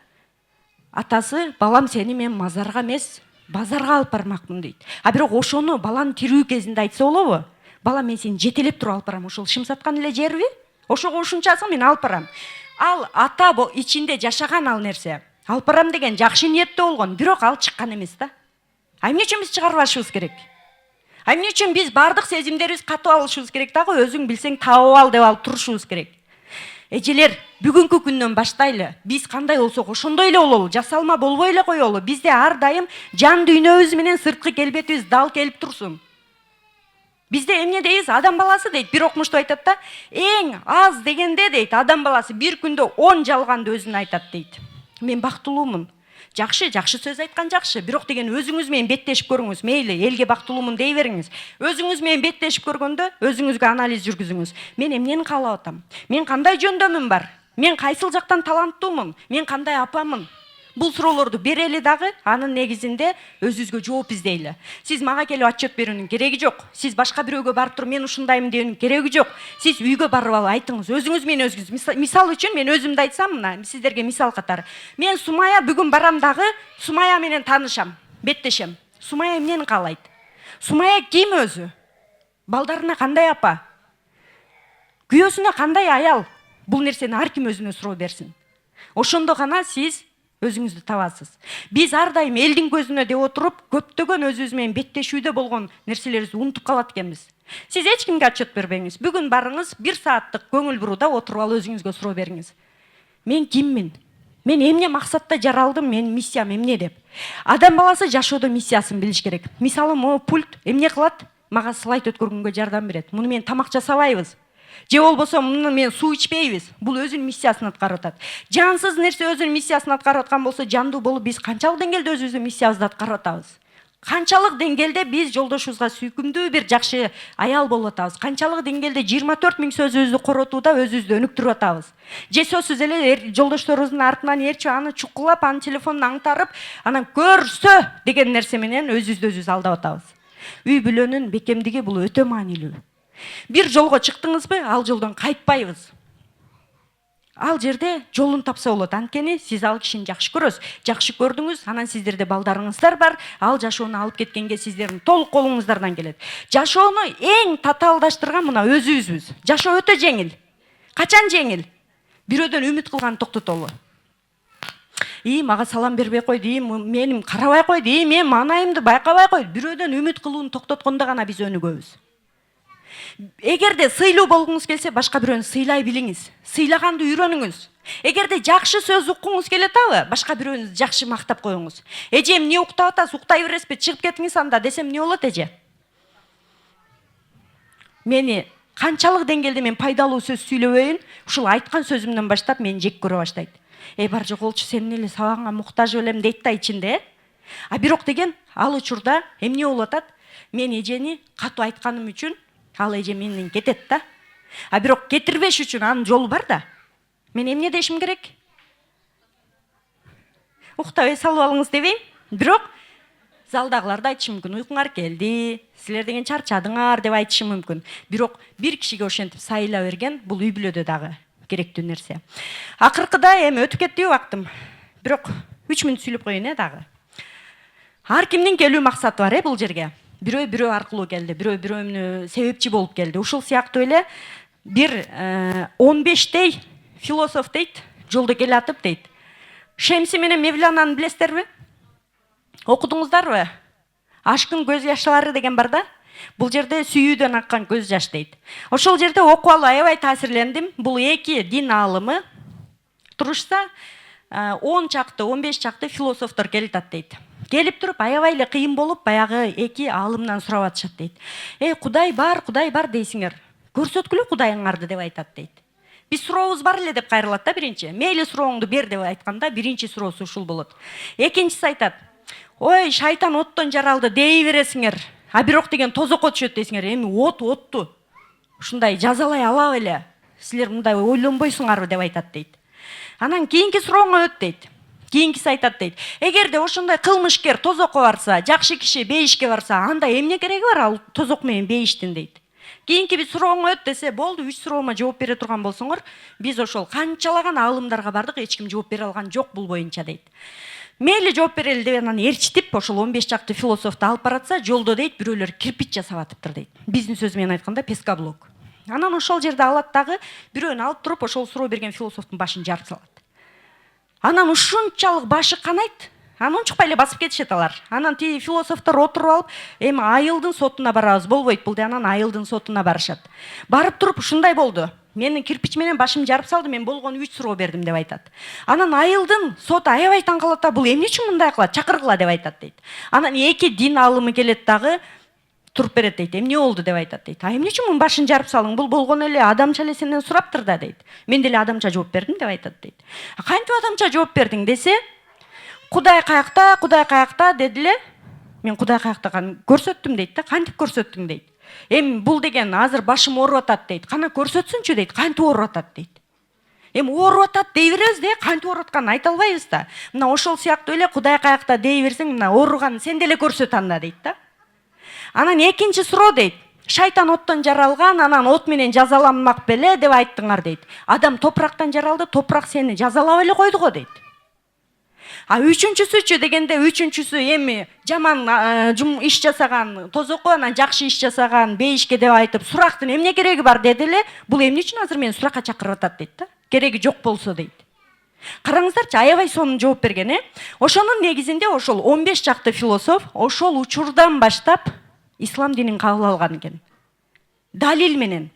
Атасы, балам, сени мен мазарга эмес, базарга алып бармакмын дейт. А бирок ошону баланын тирүү кезинде айтса болобу? Балам, мен сени жетелеп туруп алып барам. Ошол шым саткан эле жерби? Ошого ушунчасын мен алып барам. Ал ата ичинде жашаган ал нерсе. Алып барам деген жакшы ниеттүү болгон, бирок ал чыккан эмес да. Эмне үчүн биз чыгарбашыбыз керек? Эмне үчүн биз бардык сезимдерибиз катып алышыбыз керек дагы, өзүң билсең табып ал деп алып турушубуз керек. Эжелер, бүгүнкү күндөн баштайлы. Биз кандай болсок ошондой эле бололу, жасалма болбой эле коелу. Бизде ар дайым жан дүйнөбүз менен сырткы келбетибиз дал келип турсун. Бизде эмне дейбиз? Адам баласы дейт, бир окумушту айтат да. Эң аз дегенде дейт, адам баласы бир күндө 10 жалганды өзүнө айтат дейт. Мен бактылуумун. Жакшы сөз айткан жакшы, бирок деген өзүңүз менен беттешип көрүңүз. Мейли, элге бактылуумун дей бериңиз. Өзүңүз менен беттешип көргөндө өзүңүзгө анализ жүргүзүңүз. Мен эмнени каалап атам? Мен кандай жөндөмүм бар? Мен кайсыл жактан таланттуумун? Мен кандай апамын? Бул суроолорду берели дагы, анын негизинде өзүбүзгө жооп издейли. Сиз мага келип отчет берүүнүн кереги жок. Сиз башка бирөөгө барып туруп мен ушундаймын деүүнүн кереги жок. Сиз үйгө барып алып айтыңыз, өзүңүз менен өзүңүз. Мисал үчүн мен өзүмдү айтсам, мына сиздерге мисал катары. Мен Сумая бүгүн барам дагы, Сумая менен таанышам, беттешем. Сумая эмнени каалайт? Сумая ким өзү? Балдарына кандай апа? Күйөөсүнө кандай аял? Бул нерсени ар ким өзүнө суроо берсин. Ошондо гана сиз өзүңүздү табасыз. Биз ар дайым элдин көзүнө деп отуруп, көптөгөн өзүбүз менен беттешүүдө болгон нерселерибизди унутуп калат экенбиз. Сиз эч кимге отчет бербеңиз. Бүгүн барыңыз, 1 сааттык көңүл бурууда отуруп алып өзүңүзгө суроо бериңиз. Мен киммин? Мен эмне максатта жаралдым? Менин миссиям эмне деп. Адам баласы жашоодо миссиясын билиш керек. Мисалы, могу пульт эмне кылат? Мага слайд өткөргөнгө жардам берет. Муну мен тамак жасабайбыз. Же болбосо муну мен суу ичпейбиз. Бул өзүнүн миссиясын аткарып атат. Жансыз нерсе өзүнүн миссиясын аткарып аткан болсо, жандуу болуп биз канчалык деңгээлде өзүбүздүн миссиябызды аткарып атабыз? Канчалык деңгээлде биз жолдошубузга сүйкүмдүү бир жакшы аял болуп атабыз? Канчалык деңгээлде 24 000 сөзүбүздү коротууда өзүбүздү өнүктүрүп атабыз? Же сөзсүз эле жолдошторубуздун артынан ээрчип, аны чукулап, анын телефонун аңтарып, анан көрсө деген нерсе менен өзүбүздү алдап атабыз? Үй бүлөнүн бекемдиги бул өтө маанилүү. Бир жолго чыктыңызбы, ал жолдон кайтпайбыз. Ал жерде жолун тапса болот. Анткени сиз ал кишини жакшы көрөсүз. Жакшы көрдүңүз, анан сиздерде балдарыңыздар бар. Ал жашоону алып кеткенге сиздердин толук колуңуздардан келет. Жашоону эң татаалдаштырган мына өзүбүзбүз. Жашоо өтө жеңил. Качан жеңил? Бирөөдөн үмүт кылган токтотолу. Мага салам бербей койду, менин карабай койду, мен маанайымды байкабай койду. Бирөөдөн үмүт кылууну токтоткондо гана биз өнүгөбүз. Эгерде сыйлуу болгуңуз келсе, башка бирөөнү сыйлай билиңиз. Сыйлаганды үйрөнүңүз. Эгерде жакшы сөз уккуңуз келет абы, башка бирөөнүздү жакшы мактап коюңуз. Эже, эмне уктап атасыз, уктай бересизби, чыгып кетиңиз анда десем, эмне болот эже? Мени канчалык деңгээлде мен пайдалуу сөз сүйлөбөйүн, ушул айткан сөзүмдөн баштап мени жек көрө баштайт. Бар жок, болчу сенин эле сабагыңа муктаж белем дейт да ичинде. Бирок деген ал учурда эмне болуп атат? Мен эжени катуу айтканым үчүн ал эже менден кетет да. Бирок кетирбеш үчүн анын жолу бар да. Мен эмне дешим керек? Уктабай салып алыңыз дебейм. Бирок залдагылар да айтышы мүмкүн, уйкуңар келди, силер деген чарчадыңар деп айтышы мүмкүн. Бирок бир кишиге ошентип сайыла берген бул үй бүлөдө дагы керектүү нерсе. Акыркыда эми өтүп кетти убактым. Бирок 3 мүнөт сүйлөп коеюн дагы. Ар кимдин келүү максаты бар бул жерге. Бирөө аркылуу келди, бирөө себепчи болуп келди. Ушул сыяктуу эле бир 15 философ дейт, жолдо келатып дейт. Шемси менен Мевлананы билесиздерби? Окудуңуздарбы? Ашкын көз жашлары деген бар да. Бул жерде сүйүүдөн аккан көз жаш дейт. Ошол жерде окуп алып аябай таасирлендим. Бул эки дин аалымы турушса 10 чакты, 15 чакты философтор келатат дейт. Келип туруп аябай эле кыйын болуп, баягы эки аалымдан сурап атышат дейт. Кудай бар дейсиңер. Көрсөткүлө Кудайыңарды деп айтат дейт. Биз сурообуз бар эле деп кайрылат да биринчи. Мейли сурооңду бер деп айтканда, биринчи суроосу ушул болот. Экинчиси айтат: "Ой, шайтан оттон жаралды дей бересиңер. Бирок деген тозокко түшөт дейсиңер. Эми отту. Ушундай жазалай алабы эле. Силер мындай ойлонбойсуңарбы?" деп айтат дейт. Анан кийинки сурооңо өт дейт. Кийинкиси айтат дейт: "Эгерде ошондой кылмышкер тозокко барса, жакшы киши бейишке барса, анда эмне кереги бар ал тозок менен бейиштин?" дейт. Кийинки бир сурооңо өт десе, болду, 3 суроомо жооп бере турган болсоңор, биз ошол канчалаган аалымдарга бардык, эч ким жооп бере алган жок бул боюнча дейт. Мейли жооп берели деп анан ээрчитип, ошол 15 чакты философту алып баратса, жолдо дейт, бирөөлөр кирпич жасап атыптыр дейт. Биздин сөз менен айтканда пескоблок. Анан ошол жерде алат дагы бирөөнү алып туруп, ошол суроо берген философтун башын жарып салат. Анан ушунчалык башы канайт. Анан унчукпай эле басып кетишет алар. Анан тиги философтор отуруп алып, эми айылдын сотуна барабыз, болбойт бул, анан айылдын сотуна барышат. Барып туруп ушундай болду. Менин кирпич менен башым жарып салды, мен болгону 3 суроо бердим деп айтат. Анан айылдын соту аябай таң калат да, бул эмне үчүн мындай кылат? Чакыргыла деп айтат дейт. Анан эки дин аалымы келет дагы, туруп берет дейт. Эмне болду деп айтат дейт. Эмне үчүн мунун башын жарып салдың? Бул болгону эле адамча эле сенден сураптыр да дейт. Мен деле адамча жооп бердим деп айтат дейт. Кантип адамча жооп бердиң десе, Кудай каякта дедиле. Мен Кудай каякта көрсөттүм дейт да. Кантип көрсөттүң дейт. Эми бул деген азыр башым ооруп атат дейт. Кана көрсөтсүнчү дейт. Кантип ооруп атат дейт. Эми ооруп атат дей беребиз да, кантип ооруп атканын айта албайбыз да. Мына ошол сыяктуу эле Кудай каякта дей берсең, мына ооруганын сен деле көрсөт анда дейт да. Анан экинчи суроо дейт. Шайтан оттон жаралган, анан от менен жазаланмак беле деп айттыңар дейт. Адам топурактан жаралды, топурак сени жазалап эле койду го дейт. А үчүнчүсүчү дегенде, үчүнчүсү эми жаман иш жасаган, тозокко анан жакшы иш жасаган, бейишке деп айтып, сурактын эмне кереги бар деди эле. Бул эмне үчүн азыр мени суракка чакырып атат дейт да. Кереги жок болсо дейт. Караңыздарчы, аябай сонун жооп берген, Ошонун негизинде ошол 15 чакты философ ошол учурдан баштап ислам динин кабыл алган экен. Далил менен.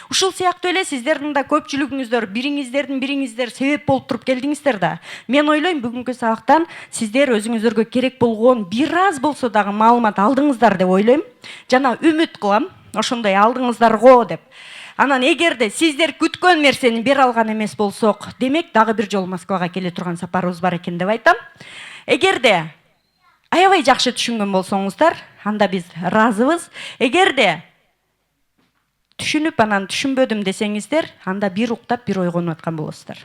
Ушул сыяктуу эле сиздердин да көпчүлүгүңүздөр бириңиздер себеп болуп туруп келдиңиздер да. Мен ойлойм, бүгүнкү сабактан сиздер өзүңүздөргө керек болгон бир аз болсо дагы маалымат алдыңыздар деп ойлойм. Жана үмүт кылам, ошондой алдыңыздарго деп. Анан эгерде сиздер күткөн нерсени бере алган эмес болсок, демек дагы бир жолу Москвага келе турган сапарыбыз бар экен деп айтам. Эгерде аябай жакшы түшүнгөн болсоңуздар, анда биз ыраазыбыз. Эгерде түшүнүп анан түшүнбөдүм десеңиздер, анда бир уктап бир ойгонуп аткан болосуздар.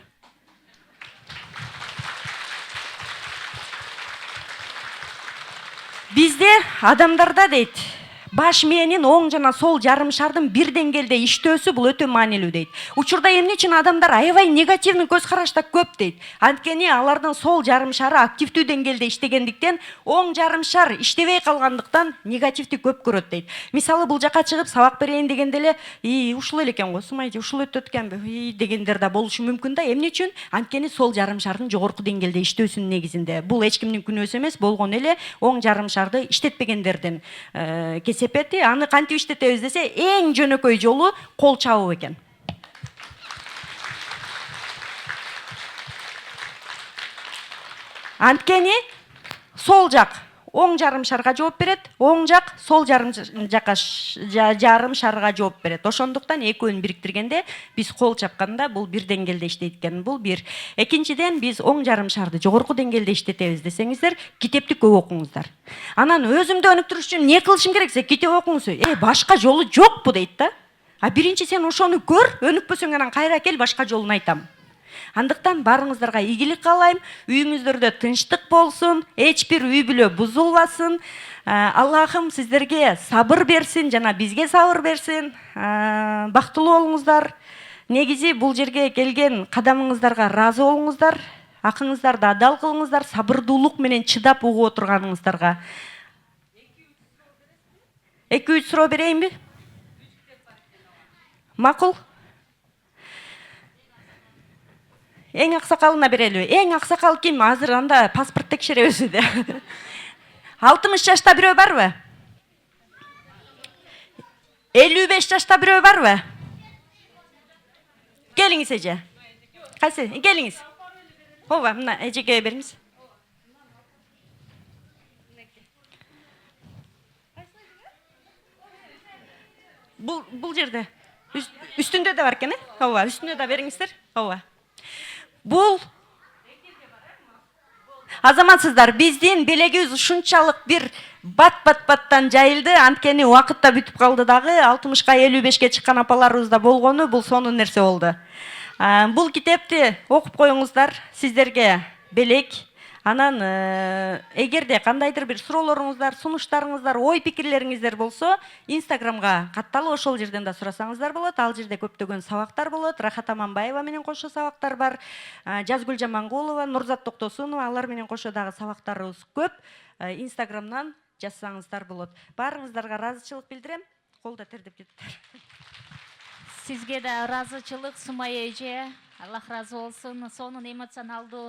Бизде адамдарда дейт, баш мээнин оң жана сол жарым шардын бир деңгээлде иштөөсү бул өтө маанилүү дейт. Учурда эмне үчүн адамдар аябай негативдүү көз карашта көп дейт. Анткени алардын сол жарым шары активдүү деңгээлде иштегендиктен, оң жарым шар иштебей калгандыктан негативди көп көрөт дейт. Мисалы бул жака чыгып сабак берейин дегенде эле, ушул эле экен го, сумайчы, ушул өтөт экенби, дегендер да болушу мүмкүн да. Эмне үчүн? Анткени сол жарым шардын жогорку деңгээлде иштөөсүнүн негизинде. Бул эч кимдин күнөөсү эмес, болгон эле оң жарым шарды иштетпегендердин кесепети. Аны кантип иштетебиз десе, эң жөнөкөй жолу кол чабуу экен. Анткени сол жак оң жарым шарга жооп берет, оң жак сол жарым шарга жооп берет. Ошондуктан экөөнү бириктиргенде биз кол чапканда бул бир деңгээлде иштейт экен. Бул бир. Экинчиден, биз оң жарым шарды жогорку деңгээлде иштетебиз десеңиздер, китепти көп окуңуздар. Анан өзүмдү өнүктүрүш үчүн эмне кылышым керексе, китеп окуңуз. Башка жолу жокпу дейт да. А биринчи сен ошону көр, өнүкпөсөң анан кайра кел, башка жолун айтам. Андыктан барыңыздарга ийгилик каалайм, үйүңүздөрдө тынчтык болсун, эч бир үй бүлө бузулбасын. Аллахым сиздерге сабыр берсин, жана бизге сабыр берсин. Бактылуу болуңуздар. Негизи бул жерге келген кадамыңыздарга ыраазы болуңуздар. Акыңыздарды адал кылыңыздар, сабырдуулук менен чыдап угуп отурганыңыздарга. 2-3 суроо берейинби? Макул? Эң аксакалына берели. Эң аксакал ким? Азыр анда паспорт текшеребиз де. 60 жашта бирөө барбы? 55 жашта бирөө барбы? Келиңиз эже. Кайсы? Келиңиз. Ооба, мына эжеге бериңиз. Бул жерде. Үстүндө да бар экен, Ооба, үстүндө да бериңиздер. Ооба. Бул азаматсыздар, биздин белегибиз ушунчалык бир бат-баттан жайылды, анткени убакыт да бүтүп калды дагы. 60ка 55ке чыккан апаларыбыз да болгону, бул сонун нерсе болду. Бул китепти окуп коюңуздар, сиздерге белек. Анан эгерде кандайдыр бир суроолоруңуздар, сунуштарыңыздар, ой пикирлериңиздер болсо, Инстаграмга катталып ошол жерден да сурасаңыздар болот. Ал жерде көптөгөн сабактар болот. Рахат Аманбаева менен кошо сабактар бар. Жазгүл Жамангулова, Нурзат Токтосунова, алар менен кошо дагы сабактарыбыз көп. Инстаграмдан жазсаңыздар болот. Баарыңыздарга ыраазычылык билдирем. Колдо тердеп кетиптир. Сизге да ыраазычылык, Сумай эже. Аллах разы болсун. Сонун эмоционалдуу